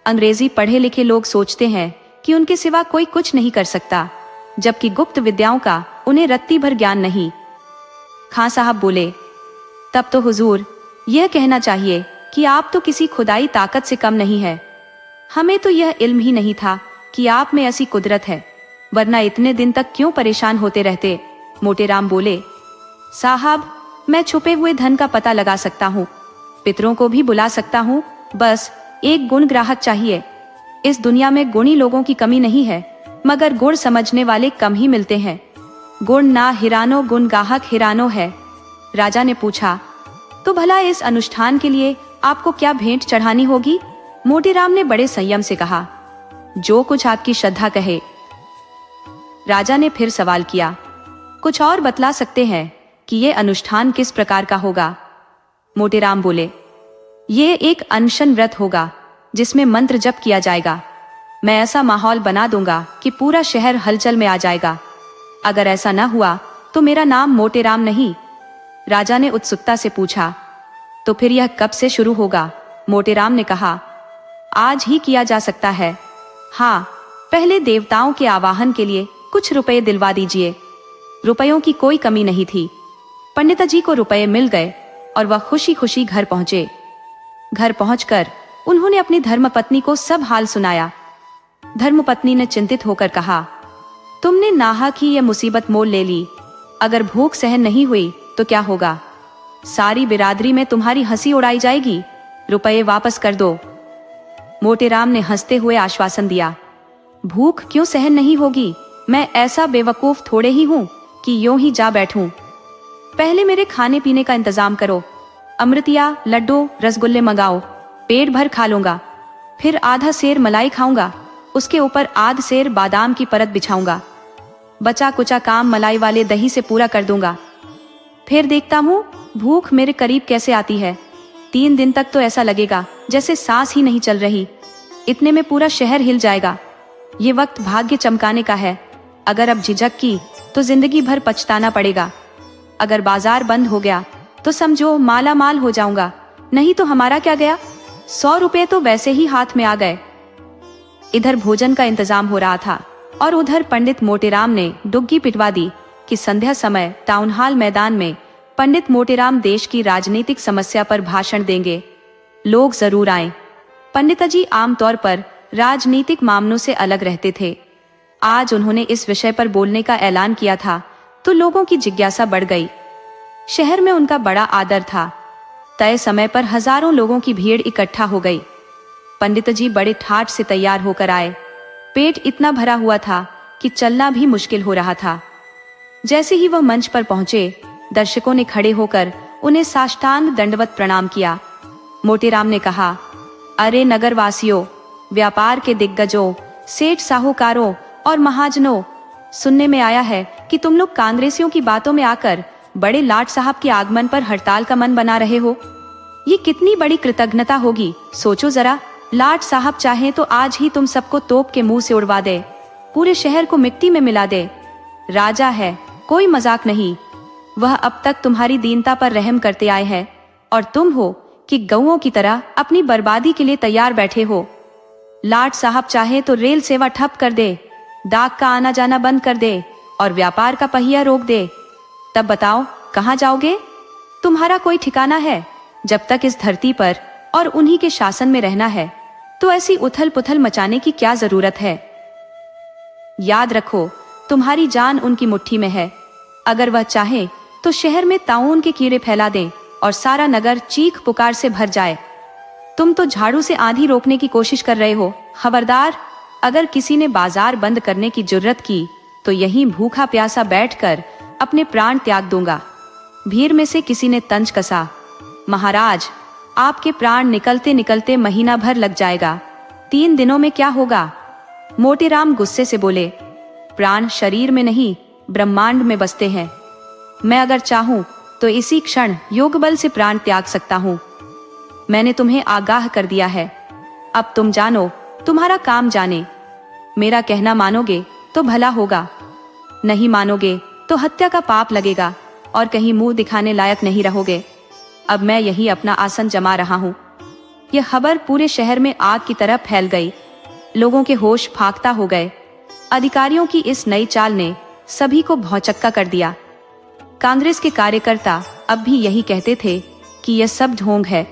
अंग्रेजी पढ़े लिखे लोग सोचते हैं कि उनके सिवा कोई कुछ नहीं कर सकता, जबकि गुप्त विद्याओं का उन्हें रत्ती भर ज्ञान नहीं। खां साहब बोले, तब तो हुजूर यह कहना चाहिए कि आप तो किसी खुदाई ताकत से कम नहीं है। हमें तो यह इल्म ही नहीं था कि आप में ऐसी कुदरत है, वरना इतने दिन तक क्यों परेशान होते रहते। मोटेराम बोले, साहब मैं छुपे हुए धन का पता लगा सकता हूँ, पितरों को भी बुला सकता हूँ, बस एक गुण ग्राहक चाहिए। इस दुनिया में गुणी लोगों की कमी नहीं है, मगर गुण समझने वाले कम ही मिलते हैं। गुण ना हिरानो गुण गाहक हिरानो है। राजा ने पूछा, तो भला इस अनुष्ठान के लिए आपको क्या भेंट चढ़ानी होगी? मोटेराम ने बड़े संयम से कहा, जो कुछ आपकी श्रद्धा कहे। राजा ने फिर सवाल किया, कुछ और बतला सकते हैं कि ये अनुष्ठान किस प्रकार का होगा? मोटेराम बोले, ये एक अनशन व्रत होगा जिसमें मंत्र जप किया जाएगा। मैं ऐसा माहौल बना दूंगा कि पूरा शहर हलचल में आ जाएगा। अगर ऐसा न हुआ तो मेरा नाम मोटेराम नहीं। राजा ने उत्सुकता से पूछा, तो फिर यह कब से शुरू होगा? मोटेराम ने कहा, आज ही किया जा सकता है। हाँ, पहले देवताओं के आवाहन के लिए कुछ रुपए दिलवा दीजिए। रुपयों की कोई कमी नहीं थी। पंडित जी को रुपए मिल गए और वह खुशी खुशी घर पहुंचे। घर पहुंचकर उन्होंने अपनी धर्मपत्नी को सब हाल सुनाया। धर्मपत्नी ने चिंतित होकर कहा, तुमने नाहक ही यह मुसीबत मोल ले ली। अगर भूख सहन नहीं हुई तो क्या होगा? सारी बिरादरी में तुम्हारी हंसी उड़ाई जाएगी। रुपए वापस कर दो। मोटेराम ने हंसते हुए आश्वासन दिया, भूख क्यों सहन नहीं होगी? मैं ऐसा बेवकूफ थोड़े ही हूं कि यूं ही जा बैठूं। पहले मेरे खाने पीने का इंतजाम करो। अमृतिया, लड्डू, रसगुल्ले मंगाओ। पेट भर खा लूंगा। फिर आधा सेर मलाई खाऊंगा। उसके ऊपर आध सेर बादाम की परत बिछाऊंगा। बचा कुचा काम मलाई वाले दही से पूरा कर दूंगा। फिर देखता हूँ भूख मेरे करीब कैसे आती है। 3 दिन तक तो ऐसा लगेगा जैसे सांस ही नहीं चल रही। इतने में पूरा शहर हिल जाएगा। ये वक्त भाग्य चमकाने का है। अगर अब झिझक की तो जिंदगी भर पछताना पड़ेगा। अगर बाजार बंद हो गया तो समझो माला माल हो जाऊंगा। नहीं तो हमारा क्या गया? 100 रुपए तो वैसे ही हाथ में आ गए। इधर भोजन का इंतजाम हो रहा था और उधर पंडित मोटेराम ने डुग्गी पिटवा दी कि संध्या समय टाउन हॉल मैदान में पंडित मोटेराम देश की राजनीतिक समस्या पर भाषण देंगे। लोग जरूर आए। पंडित जी आमतौर पर राजनीतिक मामलों से अलग रहते थे। आज उन्होंने इस विषय पर बोलने का ऐलान किया था तो लोगों की जिज्ञासा बढ़ गई। शहर में उनका बड़ा आदर था। तय समय पर हजारों लोगों की भीड़ इकट्ठा हो गई। पंडित जी बड़े ठाठ से तैयार होकर आए। पेट इतना भरा हुआ था कि चलना भी मुश्किल हो रहा था। जैसे ही वह मंच पर पहुंचे, दर्शकों ने खड़े होकर उन्हें साष्टांग दंडवत प्रणाम किया। मोटेराम ने कहा, अरे नगरवासियों, व्यापार के दिग्गजों, सेठ साहूकारों और महाजनों, सुनने में आया है कि तुम लोग कांग्रेसियों की बातों में आकर बड़े लाट साहब के आगमन पर हड़ताल का मन बना रहे हो। ये कितनी बड़ी कृतज्ञता होगी। सोचो जरा, लाट साहब चाहे तो आज ही तुम सबको तोप के मुंह से उड़वा दे, पूरे शहर को मिट्टी में मिला दे। राजा है, कोई मजाक नहीं। वह अब तक तुम्हारी दीनता पर रहम करते आए हैं और तुम हो कि गौओं की तरह अपनी बर्बादी के लिए तैयार बैठे हो। लाट साहब चाहे तो रेल सेवा ठप कर दे, डाक का आना जाना बंद कर दे और व्यापार का पहिया रोक दे। तब बताओ कहाँ जाओगे? तुम्हारा कोई ठिकाना है? जब तक इस धरती पर और उन्हीं के शासन में रहना है तो ऐसी उथल पुथल मचाने की क्या जरूरत है? याद रखो, तुम्हारी जान उनकी मुट्ठी में है। अगर वह चाहे तो शहर में ताउन के कीड़े फैला दें और सारा नगर चीख पुकार से भर जाए। तुम तो झाड़ू से आंधी रोकने की कोशिश कर रहे हो। खबरदार, अगर किसी ने बाजार बंद करने की जुर्रत की तो यहीं भूखा प्यासा बैठकर अपने प्राण त्याग दूंगा। भीड़ में से किसी ने तंज कसा, महाराज, आपके प्राण निकलते निकलते महीना भर लग जाएगा। 3 दिनों में क्या होगा? मोटेराम गुस्से से बोले, प्राण शरीर में नहीं ब्रह्मांड में बसते हैं। मैं अगर चाहूं तो इसी क्षण योग बल से प्राण त्याग सकता हूं। मैंने तुम्हें आगाह कर दिया है। अब तुम जानो, तुम्हारा काम जाने। मेरा कहना मानोगे तो भला होगा, नहीं मानोगे तो हत्या का पाप लगेगा और कहीं मुंह दिखाने लायक नहीं रहोगे। अब मैं यही अपना आसन जमा रहा हूं। यह खबर पूरे शहर में आग की तरह फैल गई। लोगों के होश फाख्ता हो गए। अधिकारियों की इस नई चाल ने सभी को भौचक्का कर दिया। कांग्रेस के कार्यकर्ता अब भी यही कहते थे कि यह सब ढोंग है।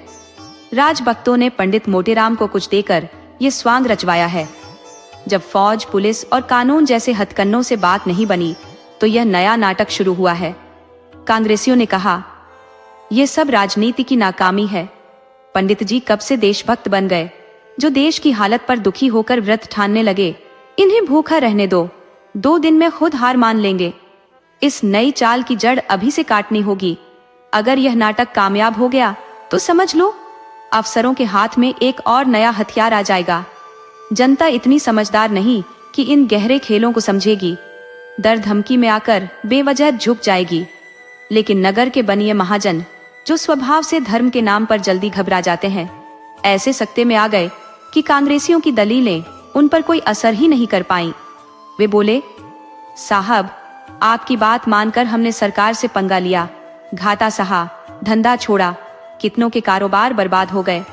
राजभक्तों ने पंडित मोटेराम को कुछ देकर यह स्वांग रचवाया है। जब फौज, पुलिस और कानून जैसे हथकन्नों से बात नहीं बनी तो यह नया नाटक शुरू हुआ है। कांग्रेसियों ने कहा, यह सब राजनीति की नाकामी है। पंडित जी कब से देशभक्त बन गए, जो देश की हालत पर दुखी होकर व्रत ठानने लगे। इन्हें भूखा रहने दो, 2 दिन में खुद हार मान लेंगे। इस नई चाल की जड़ अभी से काटनी होगी। अगर यह नाटक कामयाब हो गया तो समझ लो, अफसरों के हाथ में एक और नया हथियार आ जाएगा। जनता इतनी समझदार नहीं कि इन गहरे खेलों को समझेगी। डर धमकी में आकर बेवजह झुक जाएगी। लेकिन नगर के बनिए महाजन, जो स्वभाव से धर्म के नाम पर जल्दी घबरा जाते हैं, ऐसे सकते में आ गए कि कांग्रेसियों की दलीलें उन पर कोई असर ही नहीं कर पाई। वे बोले, साहब, आपकी बात मानकर हमने सरकार से पंगा लिया, घाटा सहा, धंधा छोड़ा, कितनों के कारोबार बर्बाद हो गए।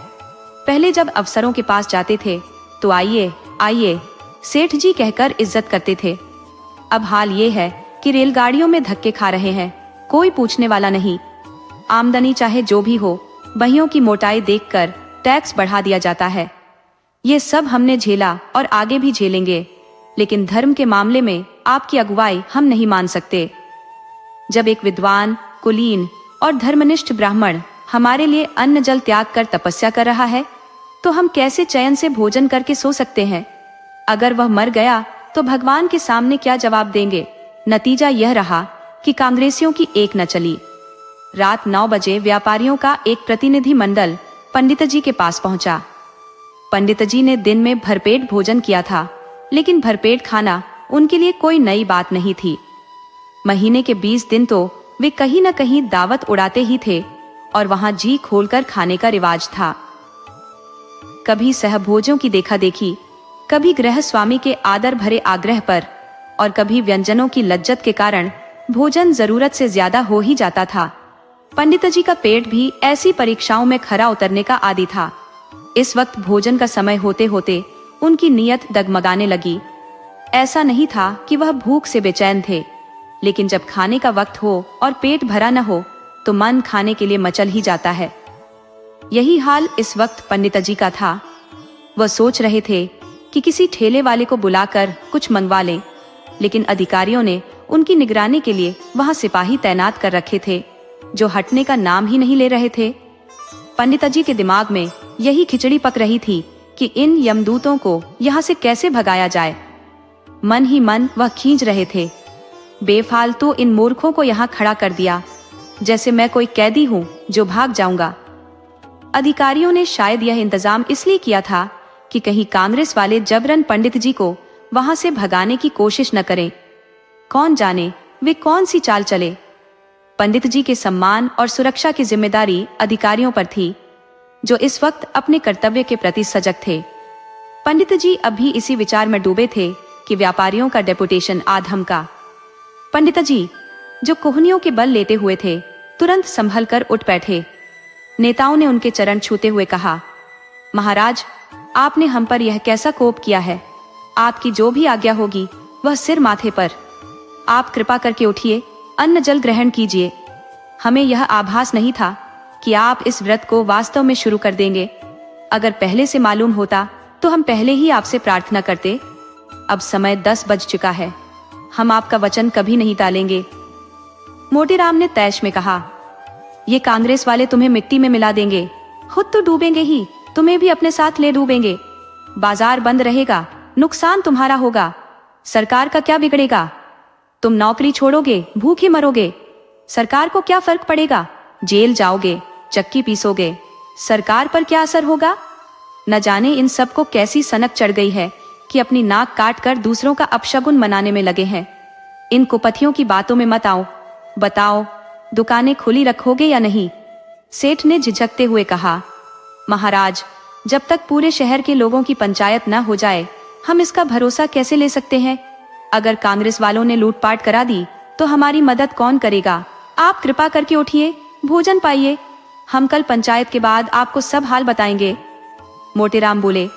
पहले जब अफसरों के पास जाते थे तो आइए आइए सेठ जी कहकर इज्जत करते थे। अब हाल ये है कि रेलगाड़ियों में धक्के खा रहे हैं, कोई पूछने वाला नहीं। आमदनी चाहे जो भी हो, बहियों की मोटाई देखकर टैक्स बढ़ा दिया जाता है। ये सब हमने झेला और आगे भी झेलेंगे, लेकिन धर्म के मामले में आपकी अगुवाई हम नहीं मान सकते। जब एक विद्वान, कुलीन और धर्मनिष्ठ ब्राह्मण हमारे लिए अन्न जल त्याग कर तपस्या कर रहा है, तो हम कैसे चैन से भोजन करके सो सकते हैं? अगर वह मर गया तो भगवान के सामने क्या जवाब देंगे? नतीजा यह रहा कि कांग्रेसियों की एक न चली। रात 9 बजे व्यापारियों का एक प्रतिनिधि मंडल पंडित जी के पास पहुंचा। पंडित जी ने दिन में भरपेट भोजन किया था, लेकिन भरपेट खाना उनके लिए कोई नई बात नहीं थी। महीने के 20 दिन तो वे कहीं न कहीं दावत उड़ाते ही थे और वहां जी खोलकर खाने का रिवाज था। कभी सहभोजों की देखा देखी, कभी गृह स्वामी के आदर भरे आग्रह पर, और कभी व्यंजनों की लज्जत के कारण भोजन जरूरत से ज्यादा हो ही जाता था। पंडित जी का पेट भी ऐसी परीक्षाओं में खरा उतरने का आदी था। इस वक्त भोजन का समय होते होते उनकी नीयत डगमगाने लगी। ऐसा नहीं था कि वह भूख से बेचैन थे, लेकिन जब खाने का वक्त हो और पेट भरा न हो तो मन खाने के लिए मचल ही जाता है। यही हाल इस वक्त पंडित जी का था। वह सोच रहे थे कि किसी ठेले वाले को बुलाकर कुछ मंगवा लें, लेकिन अधिकारियों ने उनकी निगरानी के लिए वहां सिपाही तैनात कर रखे थे, जो हटने का नाम ही नहीं ले रहे थे। पंडित जी के दिमाग में यही खिचड़ी पक रही थी कि इन यमदूतों को यहाँ से कैसे भगाया जाए। मन ही मन वह खींच रहे थे, बेफालतू इन मूर्खों को यहाँ खड़ा कर दिया, जैसे मैं कोई कैदी हूँ जो भाग जाऊंगा। अधिकारियों ने शायद यह इंतजाम इसलिए किया था कि कहीं कांग्रेस वाले जबरन पंडित जी को वहां से भगाने की कोशिश न करें। कौन जाने वे कौन सी चाल चले। पंडित जी के सम्मान और सुरक्षा की जिम्मेदारी अधिकारियों पर थी, जो इस वक्त अपने कर्तव्य के प्रति सजग थे। पंडित जी अभी इसी विचार में डूबे थे कि व्यापारियों का डेपुटेशन आ धमका। पंडित जी, जो कोहनियों के बल लेटे हुए थे, तुरंत संभल कर उठ बैठे। नेताओं ने उनके चरण छूते हुए कहा, महाराज, आपने हम पर यह कैसा कोप किया है? आपकी जो भी आज्ञा होगी वह सिर माथे पर। आप कृपा करके उठिए, अन्न जल ग्रहण कीजिए। हमें यह आभास नहीं था कि आप इस व्रत को वास्तव में शुरू कर देंगे। अगर पहले से मालूम होता तो हम पहले ही आपसे प्रार्थना करते। अब समय 10 बज चुका है, हम आपका वचन कभी नहीं टालेंगे। मोतीराम ने तैश में कहा, ये कांग्रेस वाले तुम्हें मिट्टी में मिला देंगे, खुद तो डूबेंगे ही, तुम्हें भी अपने साथ ले डूबेंगे। बाजार बंद रहेगा, नुकसान तुम्हारा होगा, सरकार का क्या बिगड़ेगा? तुम नौकरी छोड़ोगे, भूखे मरोगे, सरकार को क्या फर्क पड़ेगा? जेल जाओगे, चक्की पीसोगे, सरकार पर क्या असर होगा? न जाने इन सबको कैसी सनक चढ़ गई है कि अपनी नाक काट कर दूसरों का अपशगुन मनाने में लगे हैं। इन कुपथियों की बातों में मत आओ। बताओ, दुकानें खुली रखोगे या नहीं? सेठ ने झिझकते हुए कहा, महाराज, जब तक पूरे शहर के लोगों की पंचायत न हो जाए, हम इसका भरोसा कैसे ले सकते हैं? अगर कांग्रेस वालों ने लूटपाट करा दी तो हमारी मदद कौन करेगा? आप कृपा करके उठिए, भोजन पाइए, हम कल पंचायत के बाद आपको सब हाल बताएंगे। मोतीराम बोले,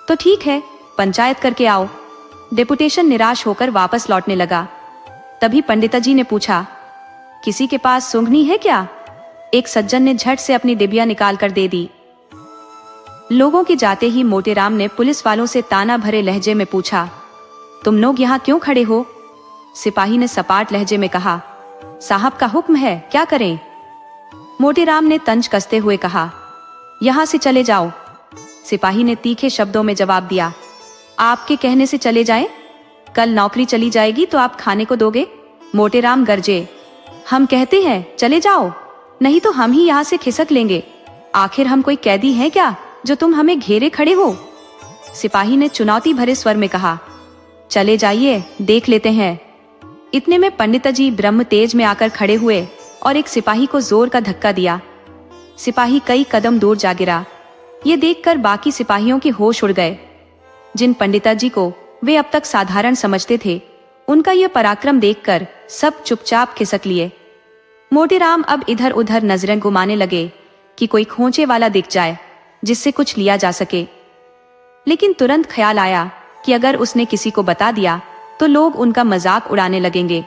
तो ठीक है, पंचायत करके आओ। डेपुटेशन निराश होकर वापस लौटने लगा। तभी पंडित जी ने पूछा, किसी के पास सूंघनी है क्या? एक सज्जन ने झट से अपनी डिबिया निकाल कर दे दी। लोगों के जाते ही मोतीराम ने पुलिस वालों से ताना भरे लहजे में पूछा, तुम लोग यहाँ क्यों खड़े हो? सिपाही ने सपाट लहजे में कहा, साहब का हुक्म है, क्या करें? मोतीराम ने तंज कसते हुए कहा, यहाँ से चले जाओ। सिपाही ने तीखे शब्दों में जवाब दिया, आपके कहने से चले जाएं? कल नौकरी चली जाएगी तो आप खाने को दोगे? मोतीराम गरजे, हम कहते हैं चले जाओ, नहीं तो हम ही यहाँ से खिसक लेंगे। आखिर हम कोई कैदी हैं क्या जो तुम हमें घेरे खड़े हो? सिपाही ने चुनौती भरे स्वर में कहा, चले जाइए, देख लेते हैं। इतने में पंडित जी ब्रह्म तेज में आकर खड़े हुए और एक सिपाही को जोर का धक्का दिया। सिपाही कई कदम दूर जा गिरा। ये देखकर बाकी सिपाहियों के होश उड़ गए। जिन पंडिताजी को वे अब तक साधारण समझते थे, उनका यह पराक्रम देखकर सब चुपचाप खिसक लिए। मोटेराम अब इधर उधर नजरें घुमाने लगे कि कोई खोंचे वाला दिख जाए जिससे कुछ लिया जा सके। लेकिन तुरंत ख्याल आया कि अगर उसने किसी को बता दिया तो लोग उनका मजाक उड़ाने लगेंगे।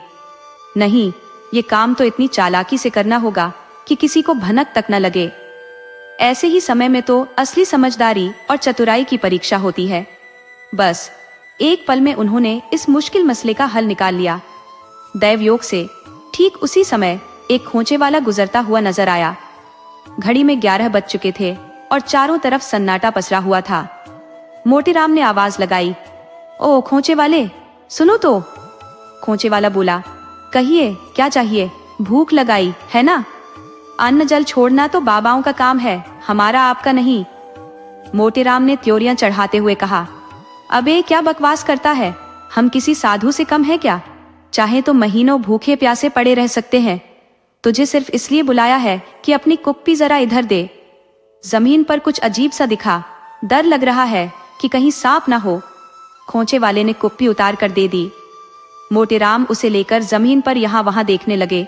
नहीं, ये काम तो इतनी चालाकी से करना होगा कि किसी को भनक तक न लगे। ऐसे ही समय में तो असली समझदारी और चतुराई की परीक्षा होती है। बस एक पल में उन्होंने इस मुश्किल मसले का हल निकाल लिया। दैवयोग से ठीक उसी समय एक खोंचे वाला गुजरता हुआ नजर आया। घड़ी में 11 बज चुके थे और चारों तरफ सन्नाटा पसरा हुआ था। मोटेराम ने आवाज लगाई, ओ खोंचे वाले, सुनो तो। खोंचे वाला बोला, कहिए क्या चाहिए? भूख लगाई है ना? अन्न जल छोड़ना तो बाबाओं का काम है, हमारा आपका नहीं। मोटेराम ने त्योरियां चढ़ाते हुए कहा, अबे क्या बकवास करता है, हम किसी साधु से कम है क्या? चाहे तो महीनों भूखे प्यासे पड़े रह सकते हैं। तुझे सिर्फ इसलिए बुलाया है कि अपनी कुप्पी जरा इधर दे। जमीन पर कुछ अजीब सा दिखा, डर लग रहा है कि कहीं सांप ना हो। खोंचे वाले ने कुप्पी उतार कर दे दी। मोटेराम उसे लेकर जमीन पर यहाँ वहां देखने लगे।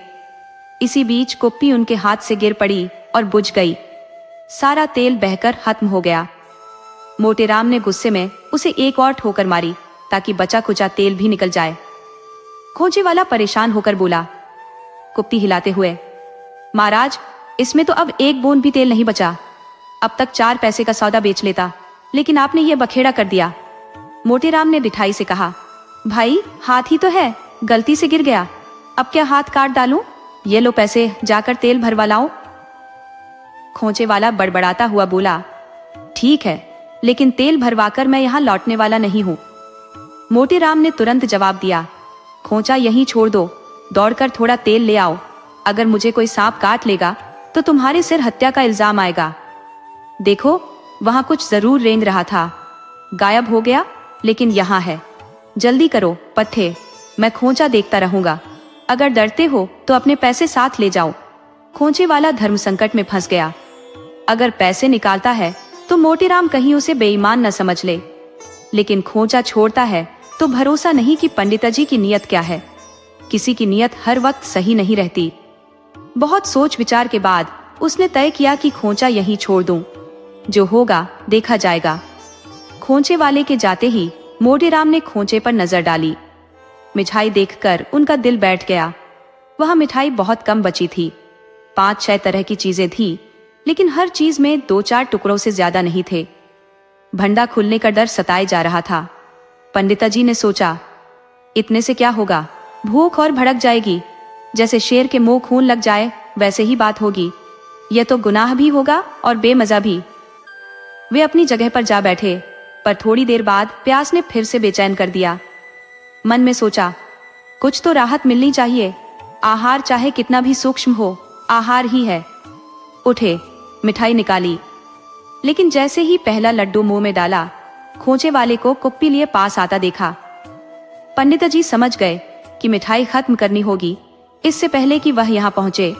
इसी बीच कुप्पी उनके हाथ से गिर पड़ी और बुझ गई। सारा तेल बहकर खत्म हो गया। मोटेराम ने गुस्से में उसे एक और ठोकर मारी ताकि बचा कुचा तेल भी निकल जाए। खोंचे वाला परेशान होकर बोला, कुप्पी हिलाते हुए, महाराज, इसमें तो अब एक बूंद भी तेल नहीं बचा। अब तक 4 पैसे का सौदा बेच लेता, लेकिन आपने ये बखेड़ा कर दिया। मोटेराम ने डिठाई से कहा, भाई हाथ ही तो है, गलती से गिर गया, अब क्या हाथ काट डालूं? ये लो पैसे, जाकर तेल भरवा लाओ। खोंचे वाला बड़बड़ाता हुआ बोला, ठीक है, लेकिन तेल भरवाकर मैं यहाँ लौटने वाला नहीं हूँ। मोटेराम ने तुरंत जवाब दिया, खोंचा यहीं छोड़ दो, दौड़कर थोड़ा तेल ले आओ। अगर मुझे कोई सांप काट लेगा तो तुम्हारे सिर हत्या का इल्जाम आएगा। देखो, वहां कुछ जरूर रेंग रहा था, गायब हो गया, लेकिन यहाँ है। जल्दी करो पट्टे, मैं खोंचा देखता रहूंगा। अगर डरते हो तो अपने पैसे साथ ले जाओ। खोंचे वाला धर्म संकट में फंस गया। अगर पैसे निकालता है तो मोटेराम कहीं उसे बेईमान न समझ ले, लेकिन खोंचा छोड़ता है तो भरोसा नहीं कि पंडिताजी की नीयत क्या है। किसी की नीयत हर वक्त सही नहीं रहती। बहुत सोच विचार के बाद उसने तय किया कि खोंचा यहीं छोड़ दूं, जो होगा देखा जाएगा। खोंचे वाले के जाते ही मोटेराम ने खोंचे पर नजर डाली। मिठाई देखकर उनका दिल बैठ गया। वह मिठाई बहुत कम बची थी। 5-6 तरह की चीजें थी, लेकिन हर चीज में 2-4 टुकड़ों से ज्यादा नहीं थे। भंडा खुलने का डर सताए जा रहा था। पंडिताजी ने सोचा, इतने से क्या होगा, भूख और भड़क जाएगी। जैसे शेर के मुंह खून लग जाए वैसे ही बात होगी। यह तो गुनाह भी होगा और बेमजा भी। वे अपनी जगह पर जा बैठे, पर थोड़ी देर बाद प्यास ने फिर से बेचैन कर दिया। मन में सोचा, कुछ तो राहत मिलनी चाहिए। आहार चाहे कितना भी सूक्ष्म हो, आहार ही है। उठे, मिठाई निकाली, लेकिन जैसे ही पहला लड्डू मुंह में डाला, खोंचे वाले को कुप्पी लिए पास आता देखा। पंडिताजी समझ गए कि मिठाई खत्म करनी होगी इससे पहले कि वह यहाँ पहुंचे।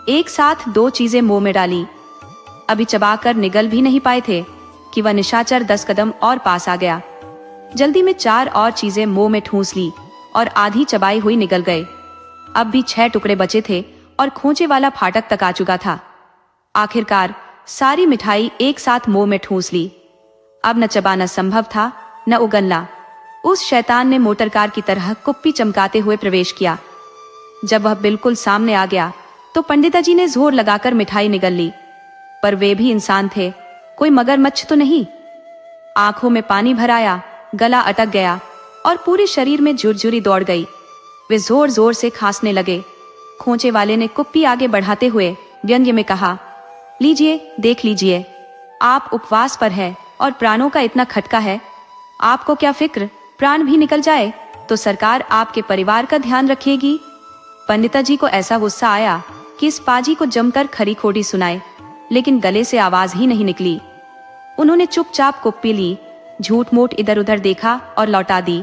एक साथ 2 चीजें मुंह में डाली। अभी चबाकर निगल भी नहीं पाए थे कि वह निशाचर 10 कदम और पास आ गया। जल्दी में 4 और चीजें मुंह में ठूंस ली और आधी चबाई हुई निगल गए। अब भी 6 टुकड़े बचे थे और खोंचे वाला फाटक तक आ चुका था। आखिरकार सारी मिठाई एक साथ मुंह में ठूंस ली। अब न चबाना संभव था, न उगलना। उस शैतान ने मोटरकार की तरह कुप्पी चमकाते हुए प्रवेश किया। जब वह बिल्कुल सामने आ गया तो पंडिताजी ने जोर लगाकर मिठाई निगल ली, पर वे भी इंसान थे, कोई मगरमच्छ तो नहीं। आंखों में पानी भर आया, गला अटक गया और पूरे शरीर में झुरझुरी दौड़ गई। वे जोर जोर से खांसने लगे। खोंचे वाले ने कुप्पी आगे बढ़ाते हुए व्यंग्य में कहा, लीजिए, देख लीजिए, आप उपवास पर है और प्राणों का इतना खटका है। आपको क्या फिक्र, प्राण भी निकल जाए तो सरकार आपके परिवार का ध्यान रखेगी। पंडिताजी को ऐसा गुस्सा आया कि इस पाजी को जमकर खरी खोटी सुनाए, लेकिन गले से आवाज ही नहीं निकली। उन्होंने चुपचाप कुप्पी ली, झूठ मूठ इधर उधर देखा और लौटा दी।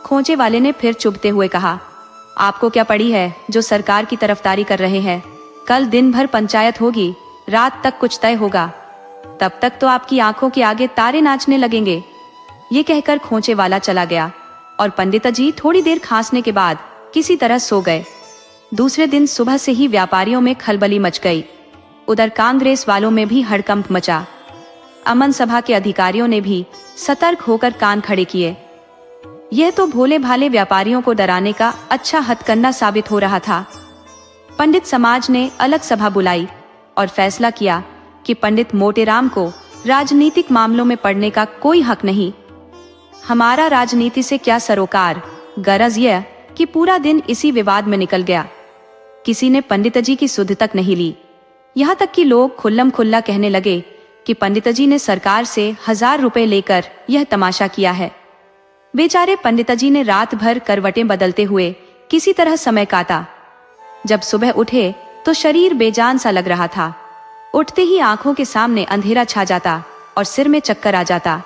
खोंचे वाले ने फिर चुभते हुए कहा, आपको क्या पड़ी है जो सरकार की तरफदारी कर रहे हैं? कल दिन भर पंचायत होगी, रात तक कुछ तय होगा। तब तक तो आपकी आंखों के आगे तारे नाचने लगेंगे। ये कहकर खोंचे वाला चला गया और पंडित जी थोड़ी देर खांसने के बाद किसी तरह सो गए। दूसरे दिन सुबह से ही व्यापारियों में खलबली मच गई। उधर कांग्रेस वालों में भी हड़कंप मचा। अमन सभा के अधिकारियों ने भी सतर्क होकर कान खड़े किए। यह तो भोले भाले व्यापारियों को डराने का अच्छा हथकंडा साबित हो रहा था। पंडित समाज ने अलग सभा बुलाई और फैसला किया कि पंडित मोटेराम को राजनीतिक मामलों में पड़ने का कोई हक नहीं। हमारा राजनीति से क्या सरोकार, गरज यह कि पूरा दिन इसी विवाद में निकल गया। किसी ने पंडित जी की सुध तक नहीं ली। यहाँ तक कि लोग खुल्लम खुल्ला कहने लगे कि पंडित जी ने सरकार से 1000 रुपए लेकर यह तमाशा किया है। बेचारे पंडित जी ने रात भर करवटें बदलते हुए किसी तरह समय काटा। जब सुबह उठे तो शरीर बेजान सा लग रहा था। उठते ही आंखों के सामने अंधेरा छा जाता और सिर में चक्कर आ जाता।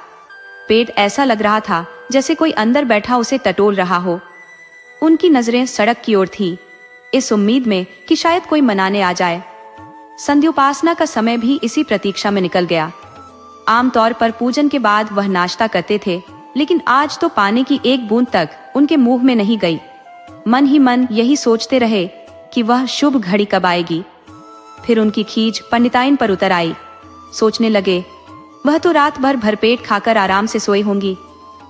पेट ऐसा लग रहा था जैसे कोई अंदर बैठा उसे टटोल रहा हो। उनकी नजरें सड़क की ओर थी, इस उम्मीद में कि शायद कोई मनाने आ जाए। संध्योपासना का समय भी इसी प्रतीक्षा में निकल गया। आमतौर पर पूजन के बाद वह नाश्ता करते थे, लेकिन आज तो पानी की एक बूंद तक उनके मुंह में नहीं गई। मन ही मन यही सोचते रहे कि वह शुभ घड़ी कब आएगी। फिर उनकी खींच पंडिताइन पर उतर आई। सोचने लगे, वह तो रात भर भरपेट खाकर आराम से सोई होंगी,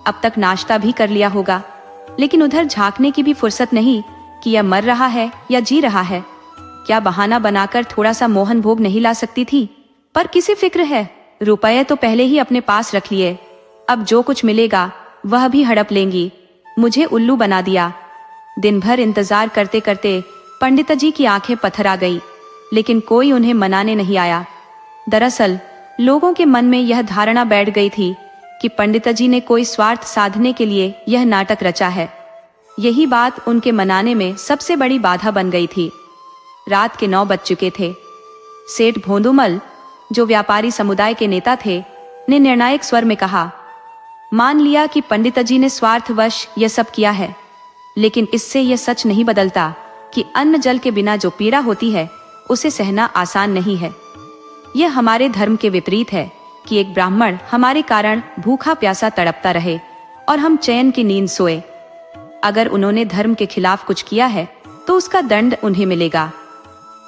अब तक नाश्ता भी कर लिया होगा। लेकिन उधर झांकने की भी फुर्सत नहीं कि यह मर रहा है या जी रहा है। क्या बहाना बनाकर थोड़ा सा मोहन भोग नहीं ला सकती थी? पर किसे फिक्र है, रुपये तो पहले ही अपने पास रख लिए, अब जो कुछ मिलेगा वह भी हड़प लेंगी। मुझे उल्लू बना दिया। दिन भर इंतजार करते करते पंडित जी की आंखें पत्थर आ गई, लेकिन कोई उन्हें मनाने नहीं आया। दरअसल लोगों के मन में यह धारणा बैठ गई थी कि पंडित जी ने कोई स्वार्थ साधने के लिए यह नाटक रचा है। यही बात उनके मनाने में सबसे बड़ी बाधा बन गई थी। रात के 9 बज चुके थे। सेठ भोंदूमल, जो व्यापारी समुदाय के नेता थे, ने निर्णायक स्वर में कहा, मान लिया कि पंडित जी ने स्वार्थवश यह सब किया है, लेकिन इससे यह सच नहीं बदलता कि अन्न जल के बिना जो पीड़ा होती है उसे सहना आसान नहीं है। यह हमारे धर्म के विपरीत है कि एक ब्राह्मण हमारे कारण भूखा प्यासा तड़पता रहे और हम चैन की नींद सोए। अगर उन्होंने धर्म के खिलाफ कुछ किया है तो उसका दंड उन्हें मिलेगा,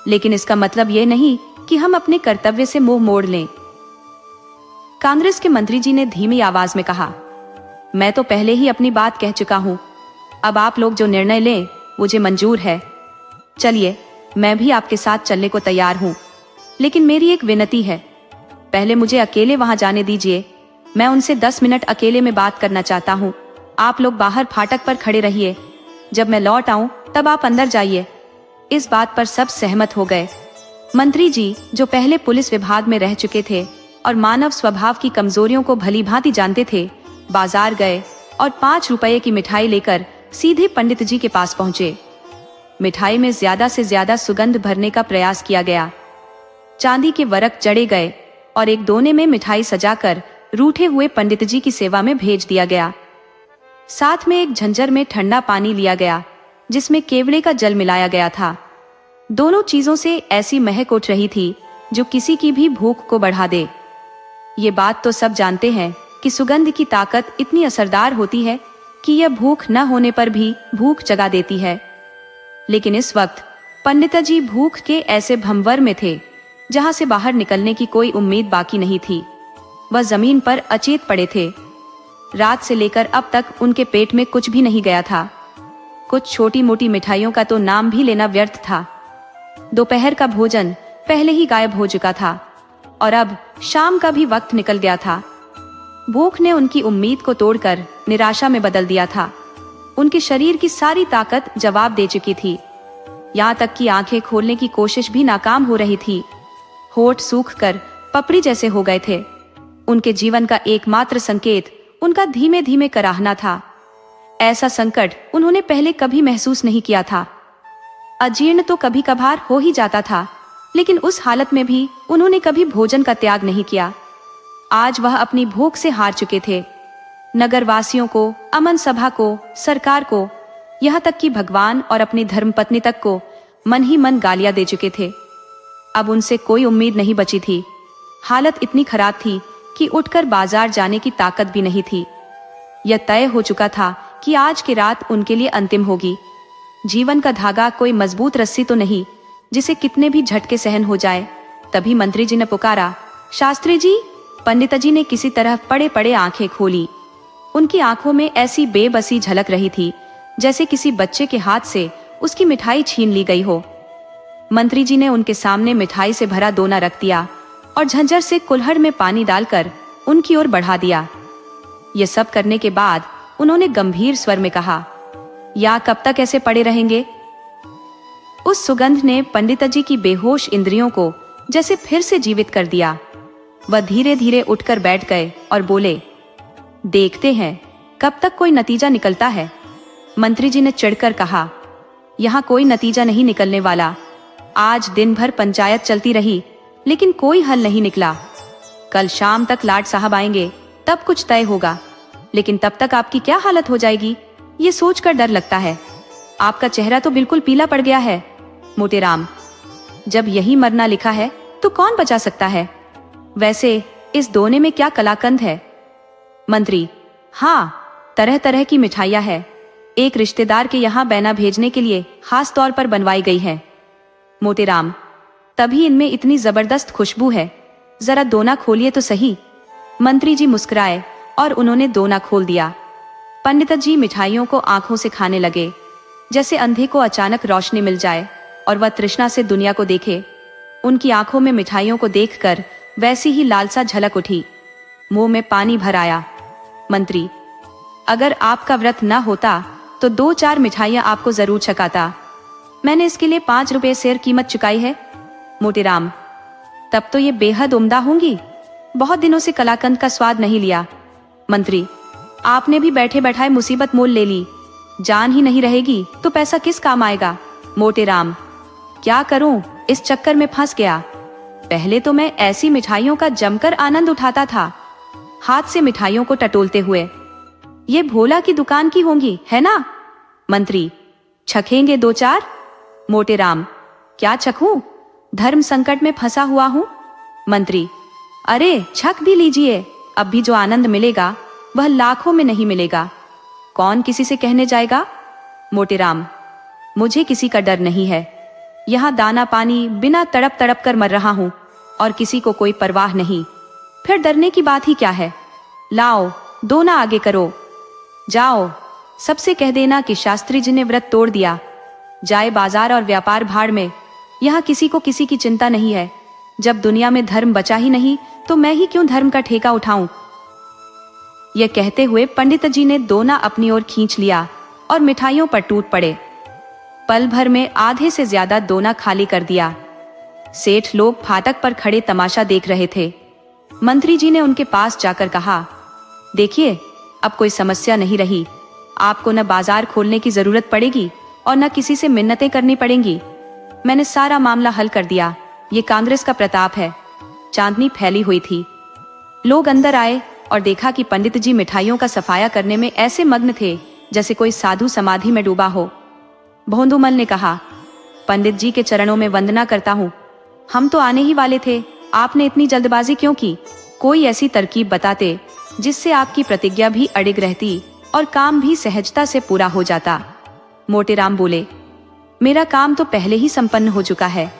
लेकिन इसका मतलब यह नहीं कि हम अपने कर्तव्य से मुंह मोड़ लें। कांग्रेस के मंत्री जी ने धीमी आवाज में कहा, मैं तो पहले ही अपनी बात कह चुका हूं, अब आप लोग जो निर्णय लें मुझे मंजूर है। चलिए, मैं भी आपके साथ चलने को तैयार हूं, लेकिन मेरी एक विनती है, पहले मुझे अकेले वहां जाने दीजिए। मैं उनसे 10 मिनट अकेले में बात करना चाहता हूं। आप लोग बाहर फाटक पर खड़े रहिए, जब मैं लौट आऊं तब आप अंदर जाइए। इस बात पर सब सहमत हो गए। मंत्री जी, जो पहले पुलिस विभाग में रह चुके थे और मानव स्वभाव की कमजोरियों को भली भांति जानते थे, बाजार गए और 5 रुपए की मिठाई लेकर सीधे पंडित जी के पास पहुंचे। मिठाई में ज्यादा से ज्यादा सुगंध भरने का प्रयास किया गया। चांदी के वरक जड़े गए और एक दोने में मिठाई सजाकर रूठे हुए पंडित जी की सेवा में भेज दिया गया। साथ में एक झंझर में ठंडा पानी लिया गया जिसमें केवड़े का जल मिलाया गया था। दोनों चीजों से ऐसी महक उठ रही थी जो किसी की भी भूख को बढ़ा दे। ये बात तो सब जानते हैं कि सुगंध की ताकत इतनी असरदार होती है कि यह भूख न होने पर भी भूख जगा देती है। लेकिन इस वक्त पंडित जी भूख के ऐसे भंवर में थे जहां से बाहर निकलने की कोई उम्मीद बाकी नहीं थी। वह जमीन पर अचेत पड़े थे। रात से लेकर अब तक उनके पेट में कुछ भी नहीं गया था। कुछ छोटी मोटी मिठाइयों का तो नाम भी लेना व्यर्थ था। दोपहर का भोजन पहले ही गायब हो चुका था और अब शाम का भी वक्त निकल गया था। भूख ने उनकी उम्मीद को तोड़कर निराशा में बदल दिया था। उनके शरीर की सारी ताकत जवाब दे चुकी थी। यहाँ तक कि आंखें खोलने की कोशिश भी नाकाम हो रही थी। होठ सूखकर पपड़ी जैसे हो गए थे। उनके जीवन का एकमात्र संकेत उनका धीमे धीमे कराहना था। ऐसा संकट उन्होंने पहले कभी महसूस नहीं किया था। अजीर्ण तो कभी कभार हो ही जाता था, लेकिन उस हालत में भी उन्होंने कभी भोजन का त्याग नहीं किया। आज वह अपनी भूख से हार चुके थे। नगरवासियों को, अमन सभा को, सरकार को, यहाँ तक कि भगवान और अपनी धर्मपत्नी तक को मन ही मन गालियां दे चुके थे। अब उनसे कोई उम्मीद नहीं बची थी। हालत इतनी खराब थी कि उठकर बाजार जाने की ताकत भी नहीं थी। यह तय हो चुका था कि आज की रात उनके लिए अंतिम होगी। जीवन का धागा कोई मजबूत रस्सी तो नहीं जिसे कितने भी झटके सहन हो जाए। तभी मंत्री जी ने पुकारा, शास्त्री जी। पंडित जी ने किसी तरह पड़े पड़े आंखें खोली। उनकी आंखों में ऐसी बेबसी झलक रही थी जैसे किसी बच्चे के हाथ से उसकी मिठाई छीन ली गई हो। मंत्री जी ने उनके सामने मिठाई से भरा दोना रख दिया और झंझर से कुल्हड़ में पानी डालकर उनकी ओर बढ़ा दिया। ये सब करने के बाद उन्होंने गंभीर स्वर में कहा, या कब तक ऐसे पड़े रहेंगे? उस सुगंध ने पंडित जी की बेहोश इंद्रियों को जैसे फिर से जीवित कर दिया। वह धीरे धीरे उठकर बैठ गए और बोले, देखते हैं कब तक कोई नतीजा निकलता है। मंत्री जी ने चिढ़कर कहा, यहाँ कोई नतीजा नहीं निकलने वाला। आज दिन भर पंचायत चलती रही लेकिन कोई हल नहीं निकला। कल शाम तक लाट साहब आएंगे तब कुछ तय होगा, लेकिन तब तक आपकी क्या हालत हो जाएगी ये सोचकर डर लगता है। आपका चेहरा तो बिल्कुल पीला पड़ गया है। मोटेराम, जब यही मरना लिखा है तो कौन बचा सकता है? वैसे इस दोने में क्या कलाकंद है? मंत्री, हाँ, तरह तरह की मिठाइयाँ है। एक रिश्तेदार के यहाँ बैना भेजने के लिए खास तौर पर बनवाई गई है। मोटेराम, तभी इनमें इतनी जबरदस्त खुशबू है। जरा दोना खोलिए तो सही। मंत्री जी मुस्कुराए और उन्होंने दोना खोल दिया। पंडित जी मिठाइयों को आंखों से खाने लगे, जैसे अंधे को अचानक रोशनी मिल जाए और वह तृष्णा से दुनिया को देखे। उनकी आंखों में मिठाइयों को देखकर वैसी ही लालसा झलक उठी। मुंह में पानी भर आया। मंत्री, अगर आपका व्रत न होता तो 2-4 मिठाइयां आपको जरूर छकाता। मैंने इसके लिए 5 रुपए शेर कीमत चुकाई है। मोटेराम, तब तो ये बेहद उम्दा होंगी। बहुत दिनों से कलाकंद का स्वाद नहीं लिया। मंत्री, आपने भी बैठे बैठाए मुसीबत मोल ले ली। जान ही नहीं रहेगी तो पैसा किस काम आएगा? मोटेराम, क्या करूं, इस चक्कर में फंस गया। पहले तो मैं ऐसी मिठाइयों का जमकर आनंद उठाता था, हाथ से मिठाइयों को टटोलते हुए। ये भोला की दुकान की होंगी, है ना? मंत्री, छकेंगे 2-4? मोटेराम, क्या छकूं? धर्म संकट में फंसा हुआ हूं। मंत्री, अरे छक भी लीजिए। अब भी जो आनंद मिलेगा वह लाखों में नहीं मिलेगा। कौन किसी से कहने जाएगा? मोटेराम, मुझे किसी का डर नहीं है। यहाँ दाना पानी बिना तड़प तड़प कर मर रहा हूँ और किसी को कोई परवाह नहीं। फिर डरने की बात ही क्या है? लाओ, दोना आगे करो। जाओ, सबसे कह देना कि शास्त्री जी ने व्रत तोड़ दिया। जाए बाजार और व्यापार भाड़ में। यहाँ किसी को किसी की चिंता नहीं है। जब दुनिया में धर्म बचा ही नहीं तो मैं ही क्यों धर्म का ठेका उठाऊं? यह कहते हुए पंडित जी ने दोना अपनी ओर खींच लिया और मिठाइयों पर टूट पड़े। पल भर में आधे से ज्यादा दोना खाली कर दिया। सेठ लोग फाटक पर खड़े तमाशा देख रहे थे। मंत्री जी ने उनके पास जाकर कहा, देखिए, अब कोई समस्या नहीं रही। आपको न बाजार खोलने की जरूरत पड़ेगी और न किसी से मिन्नतें करनी पड़ेंगी। मैंने सारा मामला हल कर दिया। ये कांग्रेस का प्रताप है। चांदनी फैली हुई थी। लोग अंदर आए और देखा कि पंडित जी मिठाइयों का सफाया करने में ऐसे मग्न थे जैसे कोई साधु समाधि में डूबा हो। भोंदूमल ने कहा, पंडित जी के चरणों में वंदना करता हूँ। हम तो आने ही वाले थे, आपने इतनी जल्दबाजी क्यों की? कोई ऐसी तरकीब बताते जिससे आपकी प्रतिज्ञा भी अडिग रहती और काम भी सहजता से पूरा हो जाता। मोटेराम बोले, मेरा काम तो पहले ही संपन्न हो चुका है।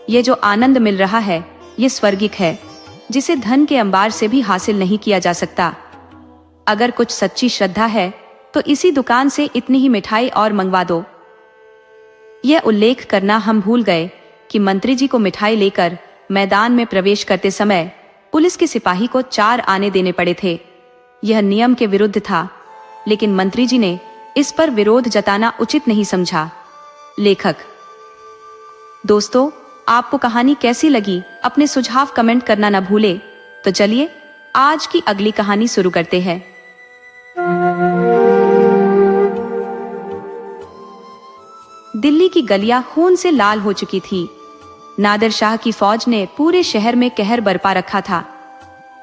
ये जो आनंद मिल रहा है ये स्वर्गिक है, जिसे धन के अंबार से भी हासिल नहीं किया जा सकता। अगर कुछ सच्ची श्रद्धा है तो इसी दुकान से इतनी ही मिठाई और मंगवा दो। यह उल्लेख करना हम भूल गए कि मंत्री जी को मिठाई लेकर मैदान में प्रवेश करते समय पुलिस के सिपाही को 4 आने देने पड़े थे। यह नियम के विरुद्ध था, लेकिन मंत्री जी ने इस पर विरोध जताना उचित नहीं समझा। लेखक दोस्तों, आपको कहानी कैसी लगी अपने सुझाव कमेंट करना न भूले। तो चलिए आज की अगली कहानी शुरू करते हैं। दिल्ली की गलियां खून से लाल हो चुकी थी। नादिर शाह की फौज ने पूरे शहर में कहर बरपा रखा था।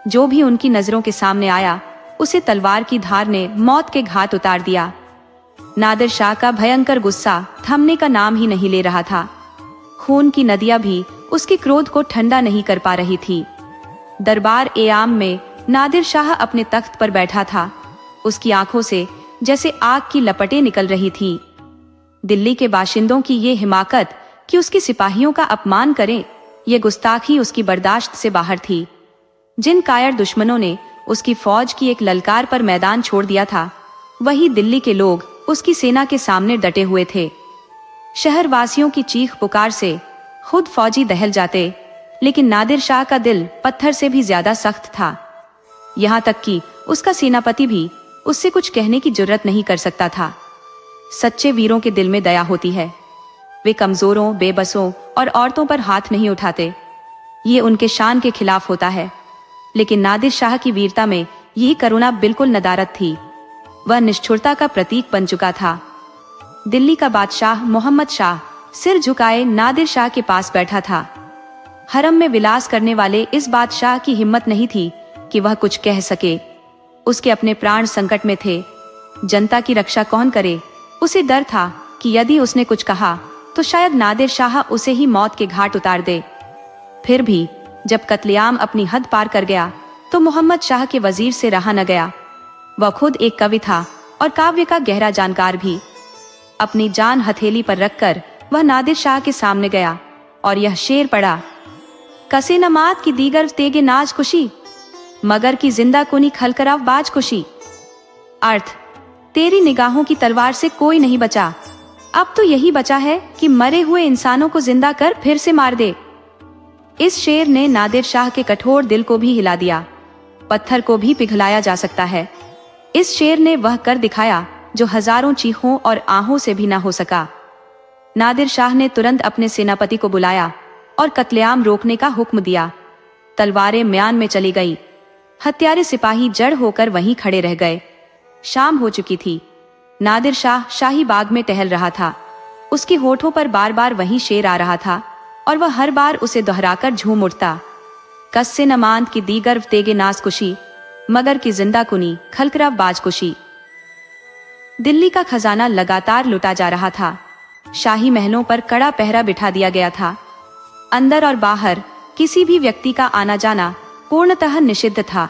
जो भी उनकी नजरों के सामने आया उसे तलवार की धार ने मौत के घाट उतार दिया। नादिर शाह का भयंकर गुस्सा थमने का नाम ही नहीं ले रहा था। खून की नदियां भी उसके क्रोध को ठंडा नहीं कर पा रही थी। दरबार ए आम में नादिर शाह अपने तख्त पर बैठा था। उसकी आंखों से जैसे आग की लपटें निकल रही थी। दिल्ली के बाशिंदों की ये हिमाकत कि उसके सिपाहियों का अपमान करें, ये गुस्ताखी उसकी बर्दाश्त से बाहर थी। जिन कायर दुश्मनों ने उसकी फौज की एक ललकार पर मैदान छोड़ दिया था, वही दिल्ली के लोग उसकी सेना के सामने डटे हुए थे। शहरवासियों की चीख पुकार से खुद फौजी दहल जाते, लेकिन नादिर शाह का दिल पत्थर से भी ज्यादा सख्त था। यहाँ तक कि उसका सेनापति भी उससे कुछ कहने की जुर्रत नहीं कर सकता था। सच्चे वीरों के दिल में दया होती है। वे कमजोरों, बेबसों और औरतों पर हाथ नहीं उठाते। ये उनके शान के खिलाफ होता है। लेकिन नादिर शाह की वीरता में यही करुणा बिल्कुल नदारत थी। वह निष्ठुरता का प्रतीक बन चुका था। दिल्ली का बादशाह मोहम्मद शाह सिर झुकाए नादिर शाह के पास बैठा था। हरम में विलास करने वाले इस बादशाह की हिम्मत नहीं थी कि वह कुछ कह सके। उसके अपने प्राण संकट में थे। जनता की रक्षा कौन करे? उसे डर था कि यदि उसने कुछ कहा तो शायद नादिर शाह उसे ही मौत के घाट उतार दे। फिर भी जब कत्लेआम अपनी हद पार कर गया तो मोहम्मद शाह के वजीर से रहा न गया। वह खुद एक कवि था और काव्य का गहरा जानकार भी। अपनी जान हथेली पर रखकर वह नादिर शाह के सामने गया और यह शेर पढ़ा। कसे नमात की दीगर तेगे नाज कुशी, मगर की जिंदा कुनी खलकराव बाज कुशी। अर्थ, तेरी निगाहों की तलवार से कोई नहीं बचा। अब तो यही बचा है कि मरे हुए इंसानों को जिंदा कर फिर से मार दे। इस शेर ने नादिर शाह के कठोर दिल को भी हिला दिया। पत्थर को भी पिघलाया जा सकता है। इस शेर ने वह कर दिखाया जो हजारों चीखों और आहों से भी ना हो सका। नादिर शाह ने तुरंत अपने सेनापति को बुलाया और कत्लेआम रोकने का हुक्म दिया। तलवारें म्यान में चली गई। हत्यारे सिपाही जड़ होकर वहीं खड़े रह गए। शाम हो चुकी थी। नादिर शाह शाही बाग में टहल रहा था। उसके होठों पर बार बार वही शेर आ रहा था और वह हर बार उसे दोहराकर झूम उठता। कस्से नमांत की दीगर तेगे नास कुशी, मगर की जिंदा कुनी खलकराव बाज कुशी। दिल्ली का खजाना लगातार लुटा जा रहा था। शाही महलों पर कड़ा पहरा बिठा दिया गया था। अंदर और बाहर किसी भी व्यक्ति का आना जाना पूर्णतः निषिद्ध था।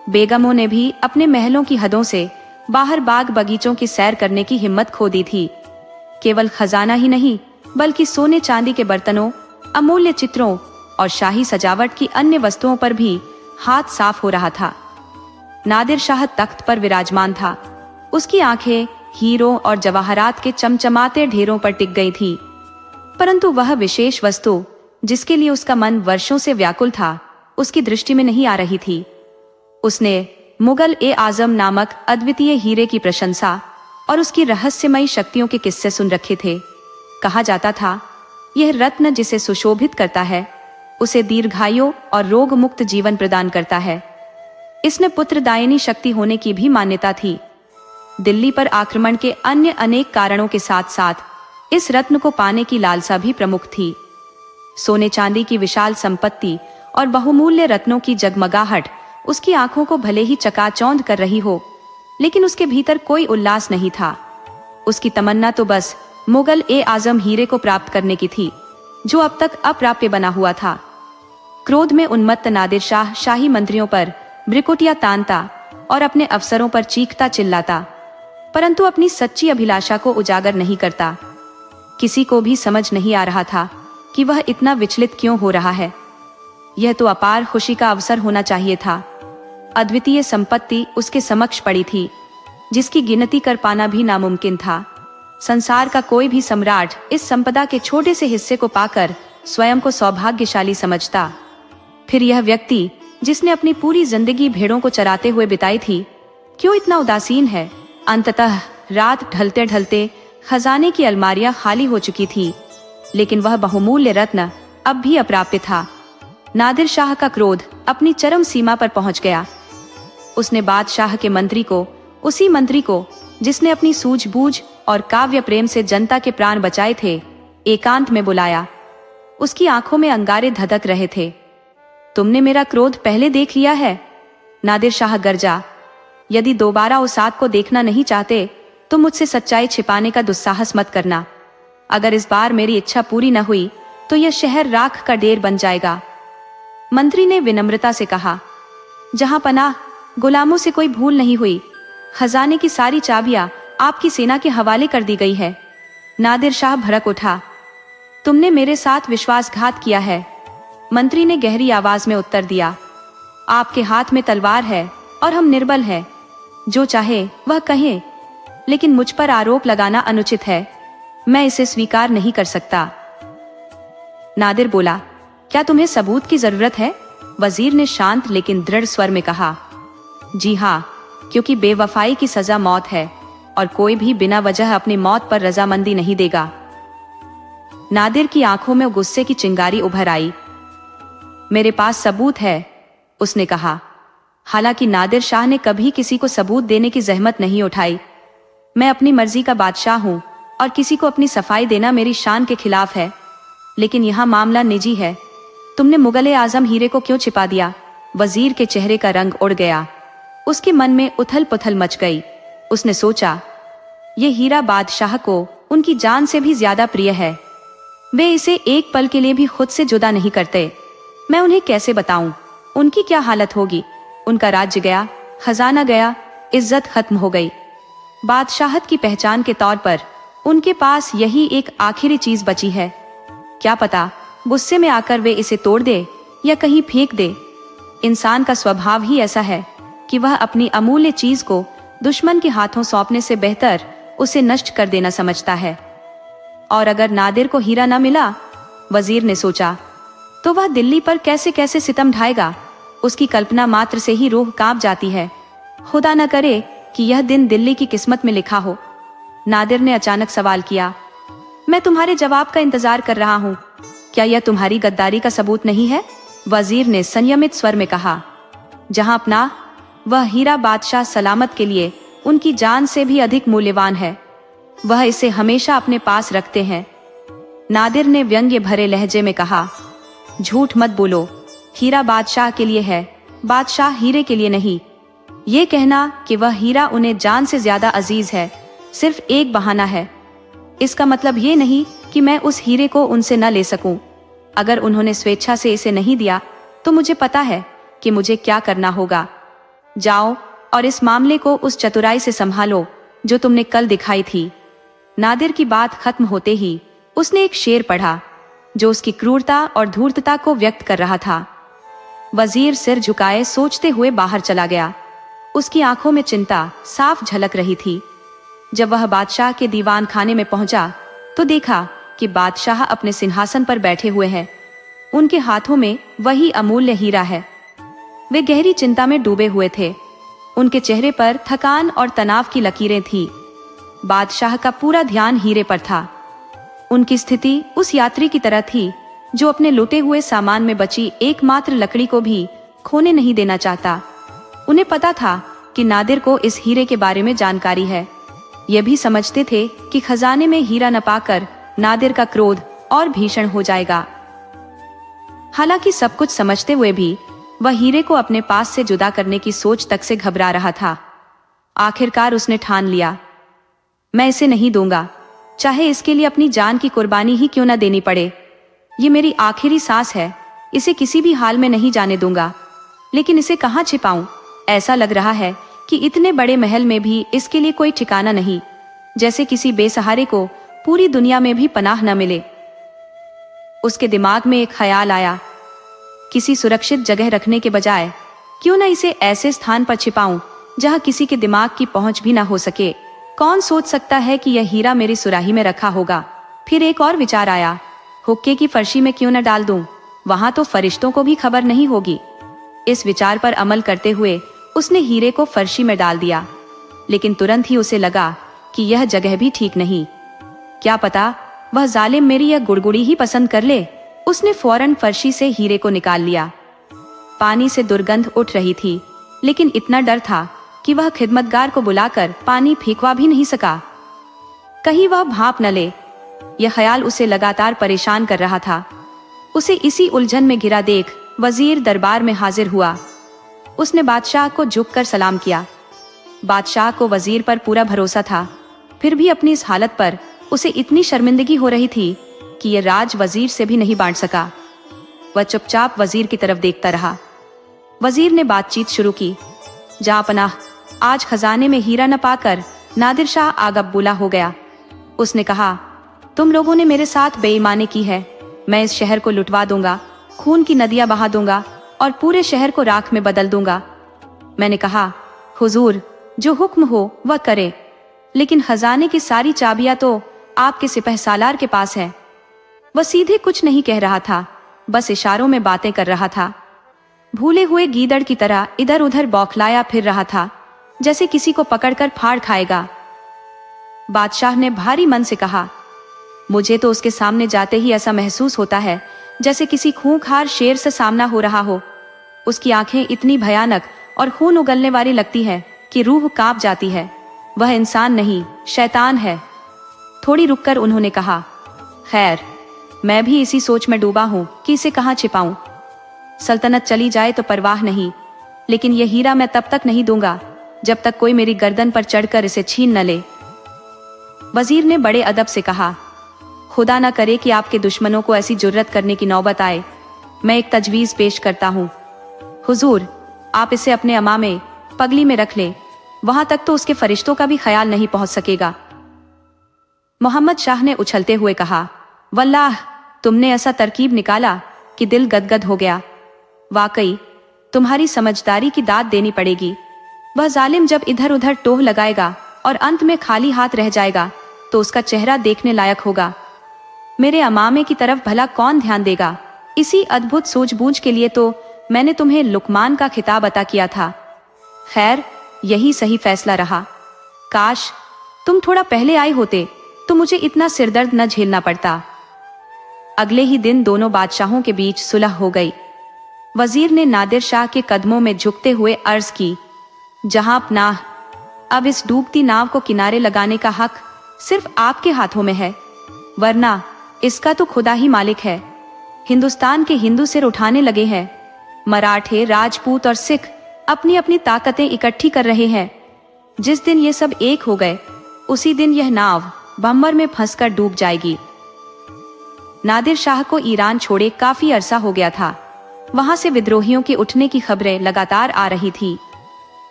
बेगमों ने भी अपने महलों की हदों से बाहर बाग बगीचों की सैर करने की हिम्मत खो दी थी। केवल खजाना ही नहीं, बल्कि सोने चांदी के बर्तनों, अमूल्य चित्रों और शाही सजावट की अन्य वस्तुओं पर भी हाथ साफ हो रहा था। नादिर शाह तख्त पर विराजमान था। उसकी आंखें हीरों और जवाहरात के चमचमाते ढेरों पर टिक गई थी। परंतु वह विशेष वस्तु जिसके लिए उसका मन वर्षों से व्याकुल था, उसकी दृष्टि में नहीं आ रही थी। उसने मुगल ए आजम नामक अद्वितीय हीरे की प्रशंसा और उसकी रहस्यमयी शक्तियों के किस्से सुन रखे थे। कहा जाता था, यह रत्न जिसे सुशोभित करता है उसे दीर्घायु और रोग मुक्त जीवन प्रदान करता है। इसने पुत्रदायिनी शक्ति होने की भी मान्यता थी। दिल्ली पर आक्रमण के अन्य अनेक कारणों के साथ साथ इस रत्न को पाने की लालसा भी प्रमुख थी। सोने चांदी की विशाल संपत्ति और बहुमूल्य रत्नों की जगमगाहट उसकी आंखों को भले ही चकाचौंध कर रही हो, लेकिन उसके भीतर कोई उल्लास नहीं था। उसकी तमन्ना तो बस मुगल ए आजम हीरे को प्राप्त करने की थी, जो अब तक अप्राप्य बना हुआ था। क्रोध में उन्मत्त नादिर शाह शाही मंत्रियों पर ब्रिकुटियां तानता और अपने अफसरों पर चीखता चिल्लाता, परंतु अपनी सच्ची अभिलाषा को उजागर नहीं करता। किसी को भी समझ नहीं आ रहा था कि वह इतना विचलित क्यों हो रहा है। यह तो अपार खुशी का अवसर होना चाहिए था। अद्वितीय संपत्ति उसके समक्ष पड़ी थी, जिसकी गिनती कर पाना भी नामुमकिन था। संसार का कोई भी सम्राट इस संपदा के छोटे से हिस्से को पाकर स्वयं को सौभाग्यशाली समझता। फिर यह व्यक्ति जिसने अपनी पूरी जिंदगी भेड़ों को चराते हुए बिताई थी, क्यों इतना उदासीन है? अंततः रात ढलते ढलते खजाने की अलमारियां खाली हो चुकी थी, लेकिन वह बहुमूल्य रत्न अब भी अप्राप्य था। नादिर शाह का क्रोध अपनी चरम सीमा पर पहुंच गया। उसने बादशाह के मंत्री को, उसी मंत्री को जिसने अपनी सूझबूझ और काव्य प्रेम से जनता के प्राण बचाए थे, एकांत में बुलाया। उसकी आंखों में अंगारे धधक रहे थे। तुमने मेरा क्रोध पहले देख लिया है? नादिर शाह गरजा। यदि दोबारा उस आग को देखना नहीं चाहते तो मुझसे सच्चाई छिपाने का दुस्साहस मत करना। अगर इस बार मेरी इच्छा पूरी न हुई तो यह शहर राख का ढेर बन जाएगा। मंत्री ने विनम्रता से कहा। जहां पनाह, गुलामों से कोई भूल नहीं हुई। खजाने की सारी चाबियां आपकी सेना के हवाले कर दी गई है। नादिर शाह भड़क उठा। तुमने मेरे साथ विश्वासघात किया है। मंत्री ने गहरी आवाज में उत्तर दिया। आपके हाथ में तलवार है और हम निर्बल हैं। जो चाहे वह कहे, लेकिन मुझ पर आरोप लगाना अनुचित है। मैं इसे स्वीकार नहीं कर सकता। नादिर बोला, क्या तुम्हें सबूत की जरूरत है? वजीर ने शांत लेकिन दृढ़ स्वर में कहा। जी हाँ, क्योंकि बेवफाई की सजा मौत है और कोई भी बिना वजह अपनी मौत पर रजामंदी नहीं देगा। नादिर की आंखों में गुस्से की चिंगारी उभर आई। मेरे पास सबूत है, उसने कहा। हालांकि नादिर शाह ने कभी किसी को सबूत देने की जहमत नहीं उठाई। मैं अपनी मर्जी का बादशाह हूं और किसी को अपनी सफाई देना मेरी शान के खिलाफ है। लेकिन यहाँ मामला निजी है। तुमने मुगले आजम हीरे को क्यों छिपा दिया? वजीर के चेहरे का रंग उड़ गया। उसके मन में उथल पुथल मच गई। उसने सोचा, ये हीरा बादशाह को उनकी जान से भी ज्यादा प्रिय है। वे इसे एक पल के लिए भी खुद से जुदा नहीं करते। मैं उन्हें कैसे बताऊं? उनकी क्या हालत होगी? उनका राज्य गया, खजाना गया, इज्जत खत्म हो गई। बादशाहत की पहचान के तौर पर उनके पास यही एक आखिरी चीज बची है। क्या पता गुस्से में आकर वे इसे तोड़ दे या कहीं फेंक दे। इंसान का स्वभाव ही ऐसा है कि वह अपनी अमूल्य चीज को दुश्मन के हाथों सौंपने से बेहतर उसे नष्ट कर देना समझता है। और अगर नादिर को हीरा न मिला, वजीर ने सोचा, तो वह दिल्ली पर कैसे कैसे सितम ढाएगा। उसकी कल्पना मात्र से ही रूह कांप जाती है। खुदा न करे कि यह दिन दिल्ली की किस्मत में लिखा हो। नादिर ने अचानक सवाल किया। मैं तुम्हारे जवाब का इंतजार कर रहा हूँ। क्या यह तुम्हारी गद्दारी का सबूत नहीं है? वजीर ने संयमित स्वर में कहा। जहां अपना वह हीरा बादशाह सलामत के लिए उनकी जान से भी अधिक मूल्यवान है। वह इसे हमेशा अपने पास रखते हैं। नादिर ने व्यंग्य भरे लहजे में कहा। झूठ मत बोलो। हीरा बादशाह के लिए है, बादशाह हीरे के लिए नहीं। ये कहना कि वह हीरा उन्हें जान से ज्यादा अजीज है सिर्फ एक बहाना है। इसका मतलब ये नहीं कि मैं उस हीरे को उनसे न ले सकूं। अगर उन्होंने स्वेच्छा से इसे नहीं दिया तो मुझे पता है कि मुझे क्या करना होगा। जाओ और इस मामले को उस चतुराई से संभालो जो तुमने कल दिखाई थी। नादिर की बात खत्म होते ही उसने एक शेर पढ़ा जो उसकी क्रूरता और धूर्तता को व्यक्त कर रहा था। वजीर सिर झुकाए सोचते हुए बाहर चला गया। उसकी आंखों में चिंता साफ झलक रही थी। जब वह बादशाह के दीवान खाने में पहुंचा तो देखा कि बादशाह अपने सिंहासन पर बैठे हुए हैं। उनके हाथों में वही अमूल्य हीरा है। वे गहरी चिंता में डूबे हुए थे। उनके चेहरे पर थकान और तनाव की लकीरें थीं। बादशाह का पूरा ध्यान हीरे पर था। उनकी स्थिति उस यात्री की तरह थी जो अपने लुटे हुए सामान में बची एकमात्र लकड़ी को भी खोने नहीं देना चाहता। उन्हें पता था कि नादिर को इस हीरे के बारे में जानकारी है। ये भी समझते थे कि खजाने में हीरा न पाकर नादिर का क्रोध और भीषण हो जाएगा। हालांकि सब कुछ समझते हुए भी वह हीरे को अपने पास से जुदा करने की सोच तक से घबरा रहा था। आखिरकार उसने ठान लिया, मैं इसे नहीं दूंगा, चाहे इसके लिए अपनी जान की कुर्बानी ही क्यों न देनी पड़े। ये मेरी आखिरी सांस है, इसे किसी भी हाल में नहीं जाने दूंगा। लेकिन इसे कहाँ छिपाऊं? ऐसा लग रहा है कि इतने बड़े महल में भी इसके लिए कोई ठिकाना नहीं, जैसे किसी बेसहारे को पूरी दुनिया में भी पनाह न मिले। उसके दिमाग में एक ख्याल आया, किसी सुरक्षित जगह रखने के बजाय क्यों न इसे ऐसे स्थान पर छिपाऊं जहां किसी के दिमाग की पहुंच भी ना हो सके। कौन सोच सकता है कि यह हीरा मेरी सुराही में रखा होगा। फिर एक और विचार आया, हुक्के की फर्शी में क्यों न डाल दूं, वहां तो फरिश्तों को भी खबर नहीं होगी। इस विचार पर अमल करते हुए उसने हीरे को फर्शी में डाल दिया। लेकिन तुरंत ही उसे लगा कि यह जगह भी ठीक नहीं। क्या पता वह जालिम मेरी यह गुड़गुड़ी ही पसंद कर ले। उसने फौरन फर्शी से हीरे को निकाल लिया। पानी से दुर्गंध उठ रही थी, लेकिन इतना डर था कि वह खिदमतगार को बुलाकर पानी फेंकवा भी नहीं सका। कहीं वह भाप न ले, यह ख्याल उसे लगातार परेशान कर रहा था। उसे इसी उलझन में घिरा देख वजीर दरबार में हाजिर हुआ। उसने बादशाह को झुककर सलाम किया। बादशाह को वजीर पर पूरा भरोसा था, फिर भी अपनी इस हालत पर उसे इतनी शर्मिंदगी हो रही थी कि यह राज वजीर से भी नहीं बांट सका। वह चुपचाप वजीर की तरफ देखता रहा। वजीर ने बातचीत शुरू की। जा पनाह, आज खजाने में हीरा न पाकर नादिर शाह आगब बुला हो गया। उसने कहा, तुम लोगों ने मेरे साथ बेईमानी की है, मैं इस शहर को लुटवा दूंगा, खून की नदियां बहा दूंगा और पूरे शहर को राख में बदल दूंगा। मैंने कहा, हुजूर जो हुक्म हो वह करे, लेकिन खजाने की सारी चाबियां तो आपके सिपहसालार के पास है। वह सीधे कुछ नहीं कह रहा था, बस इशारों में बातें कर रहा था। भूले हुए गीदड़ की तरह इधर उधर बौखलाया फिर रहा था, जैसे किसी को पकड़कर फाड़ खाएगा। बादशाह ने भारी मन से कहा, मुझे तो उसके सामने जाते ही ऐसा महसूस होता है जैसे किसी खूंखार शेर से सामना हो रहा हो। उसकी आंखें इतनी भयानक और खून उगलने वाली लगती है कि रूह कांप जाती है। वह इंसान नहीं, शैतान है। थोड़ी रुककर उन्होंने कहा, खैर, मैं भी इसी सोच में डूबा हूं कि इसे कहां छिपाऊं। सल्तनत चली जाए तो परवाह नहीं, लेकिन यह हीरा मैं तब तक नहीं दूंगा जब तक कोई मेरी गर्दन पर चढ़कर इसे छीन न ले। वजीर ने बड़े अदब से कहा, खुदा न करे कि आपके दुश्मनों को ऐसी जुर्रत करने की नौबत आए। मैं एक तजवीज पेश करता हूँ। हुजूर, आप इसे अपने अमामे पगली में रख लें, वहां तक तो उसके फरिश्तों का भी ख्याल नहीं पहुंच सकेगा। मोहम्मद शाह ने उछलते हुए कहा, वल्लाह, तुमने ऐसा तरकीब निकाला कि दिल गदगद हो गया। वाकई तुम्हारी समझदारी की दाद देनी पड़ेगी। वह जालिम जब इधर उधर टोह लगाएगा और अंत में खाली हाथ रह जाएगा तो उसका चेहरा देखने लायक होगा। मेरे अमामे की तरफ भला कौन ध्यान देगा? इसी अद्भुत सूझबूझ के लिए तो मैंने तुम्हें लुकमान का खिताब अता किया था। खैर, यही सही फैसला रहा। काश तुम थोड़ा पहले आए होते तो मुझे इतना सिरदर्द न झेलना पड़ता। अगले ही दिन दोनों बादशाहों के बीच सुलह हो गई। वजीर ने नादिर शाह के कदमों में झुकते हुए अर्ज की, जहां पनाह, अब इस डूबती नाव को किनारे लगाने का हक सिर्फ आपके हाथों में है, वरना इसका तो खुदा ही मालिक है। हिंदुस्तान के हिंदू सिर उठाने लगे हैं। मराठे, राजपूत और सिख अपनी अपनी ताकतें इकट्ठी कर रहे हैं। जिस दिन ये सब एक हो गए, उसी दिन यह नाव बम्बर में फंसकर डूब जाएगी। नादिर शाह को ईरान छोड़े काफी अरसा हो गया था। वहां से विद्रोहियों के उठने की खबरें लगातार आ रही थी।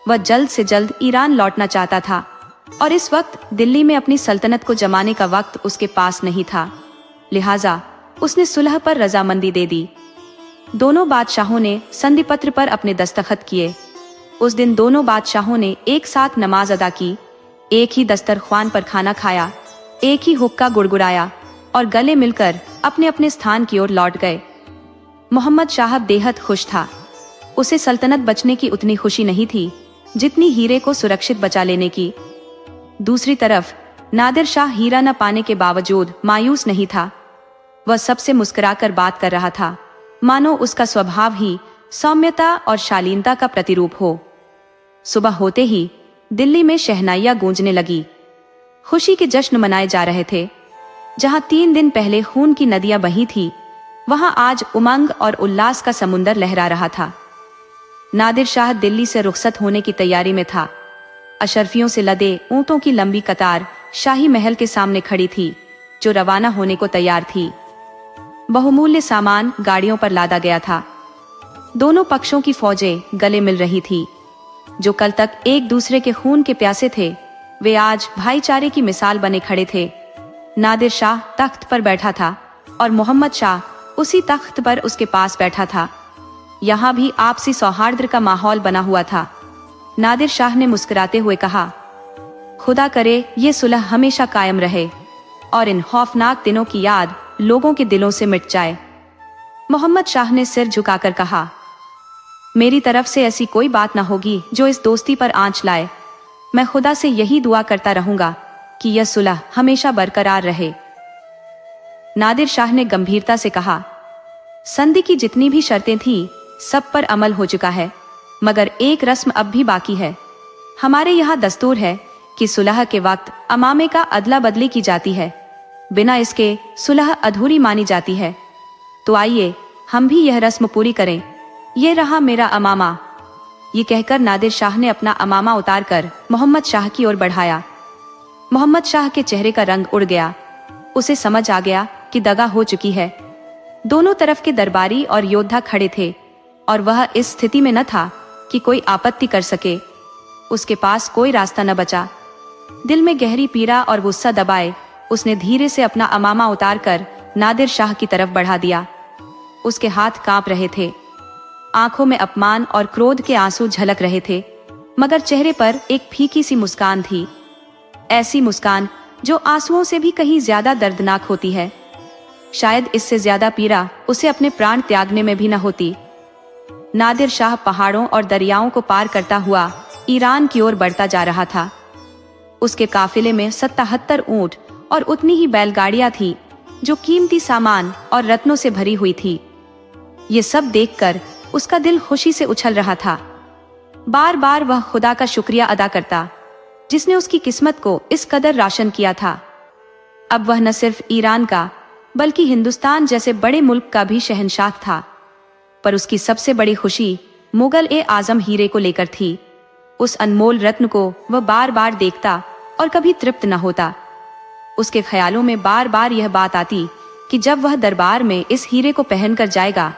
वह जल्द से जल्द ईरान लौटना चाहता था और इस वक्त दिल्ली में अपनी सल्तनत को जमाने का वक्त उसके पास नहीं था। लिहाजा उसने सुलह पर रजामंदी दे दी। दोनों बादशाहों ने संधि पत्र पर अपने दस्तखत किए। उस दिन दोनों बादशाहों ने एक साथ नमाज अदा की, एक ही दस्तरख्वान पर खाना खाया, एक ही हुक्का गुड़गुड़ाया और गले मिलकर अपने अपने स्थान की ओर लौट गए। मोहम्मद शाह बेहद खुश था। उसे सल्तनत बचने की उतनी खुशी नहीं थी जितनी हीरे को सुरक्षित बचा लेने की। दूसरी तरफ नादिर शाह हीरा न पाने के बावजूद मायूस नहीं था। वह सबसे मुस्कुराकर बात कर रहा था, मानो उसका स्वभाव ही सौम्यता और शालीनता का प्रतिरूप हो। सुबह होते ही दिल्ली में शहनाइयां गूंजने लगी। खुशी के जश्न मनाए जा रहे थे। जहां 3 दिन पहले खून की नदियां बही थी, वहां आज उमंग और उल्लास का समुंदर लहरा रहा था। नादिर शाह दिल्ली से रुखसत होने की तैयारी में था। अशरफियों से लदे ऊंटों की लंबी कतार शाही महल के सामने खड़ी थी, जो रवाना होने को तैयार थी। बहुमूल्य सामान गाड़ियों पर लादा गया था। दोनों पक्षों की फौजें गले मिल रही थी। जो कल तक एक दूसरे के खून के प्यासे थे, वे आज भाईचारे की मिसाल बने खड़े थे। नादिर शाह तख्त पर बैठा था और मोहम्मद शाह उसी तख्त पर उसके पास बैठा था। यहाँ भी आपसी सौहार्द का माहौल बना हुआ था। नादिर शाह ने मुस्कुराते हुए कहा, खुदा करे ये सुलह हमेशा कायम रहे और इन खौफनाक दिनों की याद लोगों के दिलों से मिट जाए। मोहम्मद शाह ने सिर झुकाकर कहा, मेरी तरफ से ऐसी कोई बात ना होगी जो इस दोस्ती पर आंच लाए। मैं खुदा से यही दुआ करता रहूंगा कि यह सुलह हमेशा बरकरार रहे। नादिर शाह ने गंभीरता से कहा, संधि की जितनी भी शर्तें थी सब पर अमल हो चुका है, मगर एक रस्म अब भी बाकी है। हमारे यहाँ दस्तूर है कि सुलह के वक्त अमामे का अदला बदली की जाती है। बिना इसके सुलह अधूरी मानी जाती है। तो आइए हम भी यह रस्म पूरी करें। ये रहा मेरा अमामा। ये कहकर नादिर शाह ने अपना अमामा उतारकर मोहम्मद शाह की ओर बढ़ाया। मोहम्मद शाह के चेहरे का रंग उड़ गया। उसे समझ आ गया कि दगा हो चुकी है। दोनों तरफ के दरबारी और योद्धा खड़े थे और वह इस स्थिति में न था कि कोई आपत्ति कर सके। उसके पास कोई रास्ता न बचा। दिल में गहरी पीड़ा और गुस्सा दबाए उसने धीरे से अपना अमामा उतारकर नादिर शाह की तरफ बढ़ा दिया। उसके हाथ कांप रहे थे, आंखों में अपमान और क्रोध के आंसू झलक रहे थे, मगर चेहरे पर एक फीकी सी मुस्कान थी, ऐसी मुस्कान जो आंसुओं से भी कहीं ज्यादा दर्दनाक होती है। शायद इससे ज्यादा पीड़ा उसे अपने प्राण त्यागने में भी न होती। नादिर शाह पहाड़ों और दरियाओं को पार करता हुआ ईरान की ओर बढ़ता जा रहा था। उसके काफिले में 77 ऊंट और उतनी ही बैलगाड़ियां थी जो कीमती सामान और रत्नों से भरी हुई थी। ये सब देखकर उसका दिल खुशी से उछल रहा था। बार बार वह खुदा का शुक्रिया अदा करता जिसने उसकी किस्मत को इस कदर राशन किया था। अब वह न सिर्फ ईरान का बल्कि हिंदुस्तान जैसे बड़े मुल्क का भी शहंशाह था। पर उसकी सबसे बड़ी खुशी मुगल ए आजम हीरे को लेकर थी। उस अनमोल रत्न को वह बार बार देखता और कभी तृप्त न होता। उसके ख्यालों में बार बार यह बात आती कि जब वह दरबार में इस हीरे को पहनकर जाएगा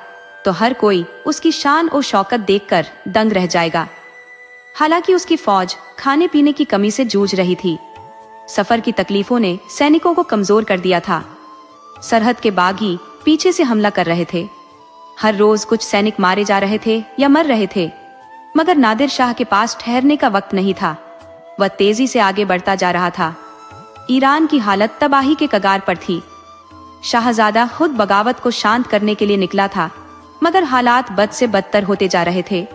तो हर कोई उसकी शान और शौकत देखकर दंग रह जाएगा। हालांकि उसकी फौज खाने पीने की कमी से जूझ रही थी। सफर की तकलीफों ने सैनिकों को कमजोर कर दिया था। सरहद के बागी पीछे से हमला कर रहे थे। हर रोज कुछ सैनिक मारे जा रहे थे या मर रहे थे, मगर नादिर शाह के पास ठहरने का वक्त नहीं था। वह तेजी से आगे बढ़ता जा रहा था। ईरान की हालत तबाही के कगार पर थी। शाहजादा खुद बगावत को शांत करने के लिए निकला था, मगर हालात बद से बदतर होते जा रहे थे।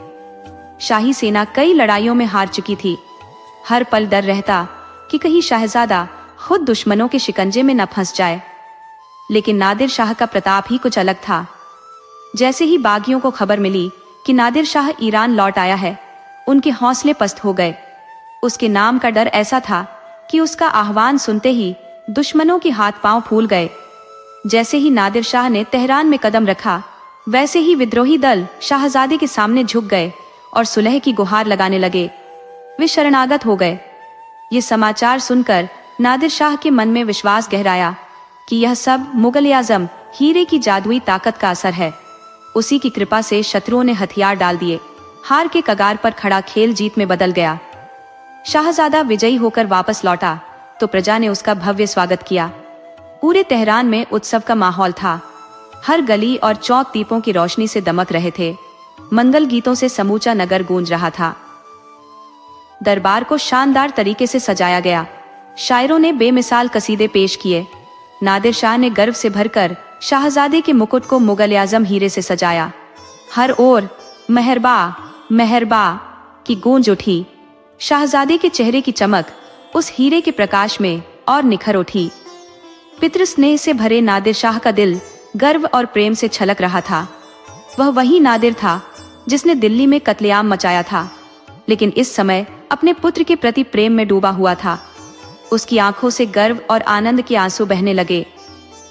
शाही सेना कई लड़ाइयों में हार चुकी थी। हर पल डर रहता कि कहीं शाहजादा खुद दुश्मनों के शिकंजे में न फंस जाए। लेकिन नादिर शाह का प्रताप ही कुछ अलग था। जैसे ही बागियों को खबर मिली कि नादिर शाह ईरान लौट आया है, उनके हौसले पस्त हो गए। उसके नाम का डर ऐसा था कि उसका आह्वान सुनते ही दुश्मनों के हाथ पांव फूल गए। जैसे ही नादिर शाह ने तेहरान में कदम रखा, वैसे ही विद्रोही दल शाहजादे के सामने झुक गए और सुलह की गुहार लगाने लगे। वे शरणागत हो गए। ये समाचार सुनकर नादिर शाह के मन में विश्वास गहराया कि यह सब मुगल आजम हीरे की जादुई ताकत का असर है। उसी की कृपा से शत्रुओं ने हथियार डाल दिए। हार के कगार पर खड़ा खेल जीत में बदल गया। शाहजादा विजयी होकर वापस लौटा तो प्रजा ने उसका भव्य स्वागत किया। पूरे तेहरान में उत्सव का माहौल था। हर गली और चौक दीपों की रोशनी से दमक रहे थे। मंगल गीतों से समूचा नगर गूंज रहा था। दरबार को शानदार तरीके से सजाया गया। शायरों ने बेमिसाल कसीदे पेश किए। नादिर शाह ने गर्व से भरकर शाहजादे के मुकुट को मुगल आजम हीरे से सजाया। हर ओर मेहरबा मेहरबा की गूंज उठी। शाहजादे के चेहरे की चमक उस हीरे के प्रकाश में और निखर उठी। पितृ स्नेह से भरे नादिर शाह का दिल गर्व और प्रेम से छलक रहा था। वह वही नादिर था जिसने दिल्ली में कत्लेआम मचाया था, लेकिन इस समय अपने पुत्र के प्रति प्रेम में डूबा हुआ था। उसकी आंखों से गर्व और आनंद के आंसू बहने लगे।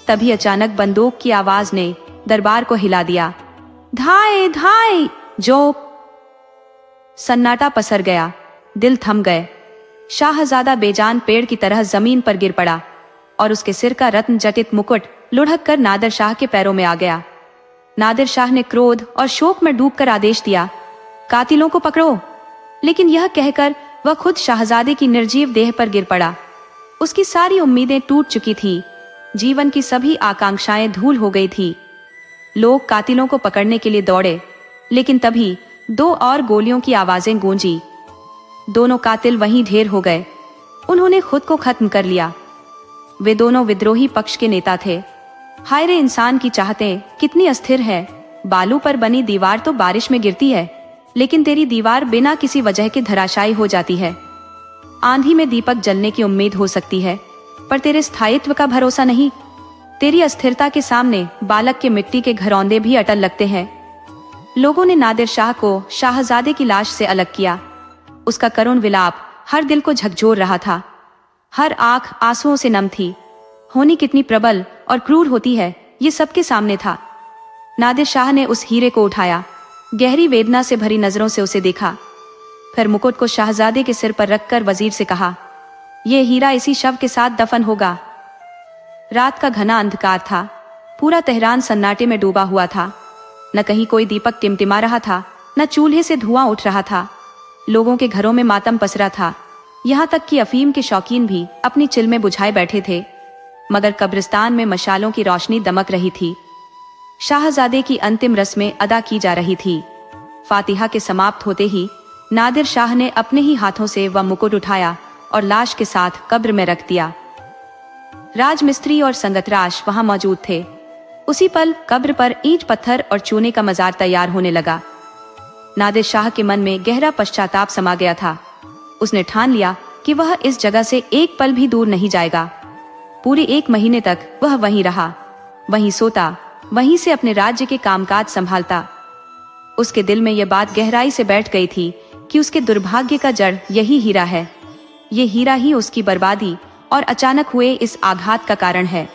तभी अचानक बंदूक की आवाज ने दरबार को हिला दिया। धाए धाए जो सन्नाटा पसर गया। दिल थम गए। शाहजादा बेजान पेड़ की तरह जमीन पर गिर पड़ा और उसके सिर का रत्न जटित मुकुट लुढ़क कर नादिर शाह के पैरों में आ गया। नादिर शाह ने क्रोध और शोक में डूबकर आदेश दिया, कातिलों को पकड़ो। लेकिन यह कहकर वह खुद शाहजादे की निर्जीव देह पर गिर पड़ा। उसकी सारी उम्मीदें टूट चुकी थी। जीवन की सभी आकांक्षाएं धूल हो गई थी। लोग कातिलों को पकड़ने के लिए दौड़े, लेकिन तभी 2 और गोलियों की आवाजें गूंजी। दोनों कातिल वहीं ढेर हो गए। उन्होंने खुद को खत्म कर लिया। वे दोनों विद्रोही पक्ष के नेता थे। हाय रे इंसान की चाहतें कितनी अस्थिर है। बालू पर बनी दीवार तो बारिश में गिरती है, लेकिन तेरी दीवार बिना किसी वजह के धराशायी हो जाती है। आंधी में दीपक जलने की उम्मीद हो सकती है, पर तेरे स्थायित्व का भरोसा नहीं। तेरी अस्थिरता के सामने बालक के मिट्टी के घरौंदे भी अटल लगते हैं। लोगों ने नादिर शाह को शाहजादे की लाश से अलग किया। उसका करुण विलाप हर दिल को झकझोर रहा था। हर आंख आंसुओं से नम थी। होनी कितनी प्रबल और क्रूर होती है, ये सबके सामने था। नादिर शाह ने उस हीरे को उठाया, गहरी वेदना से भरी नजरों से उसे देखा। फिर मुकुट को शाहजादे के सिर पर रखकर वजीर से कहा, यह हीरा इसी शव के साथ दफन होगा। रात का घना अंधकार था। पूरा तेहरान सन्नाटे में डूबा हुआ था। न कहीं कोई दीपक टिमटिमा रहा था, न चूल्हे से धुआं उठ रहा था। लोगों के घरों में मातम पसरा था। यहाँ तक कि अफीम के शौकीन भी अपनी चिलमें बुझाए बैठे थे, मगर कब्रिस्तान में मशालों की रोशनी दमक रही थी। शाहजादे की अंतिम रस्में अदा की जा रही थी। फातिहा के समाप्त होते ही नादिर शाह ने अपने ही हाथों से वह मुकुट उठाया और लाश के साथ कब्र में रख दिया। राजमिस्त्री और संगतराश वहां मौजूद थे। उसी पल कब्र पर ईंट पत्थर और चूने का मजार तैयार होने लगा। नादिर शाह के मन में गहरा पश्चाताप समा गया था। उसने ठान लिया कि वह इस जगह से एक पल भी दूर नहीं जाएगा। पूरे 1 महीने तक वह वहीं रहा, वहीं सोता, वहीं से अपने राज्य के कामकाज संभालता। उसके दिल में यह बात गहराई से बैठ गई थी कि उसके दुर्भाग्य का जड़ यही हीरा है। ये हीरा ही उसकी बर्बादी और अचानक हुए इस आघात का कारण है।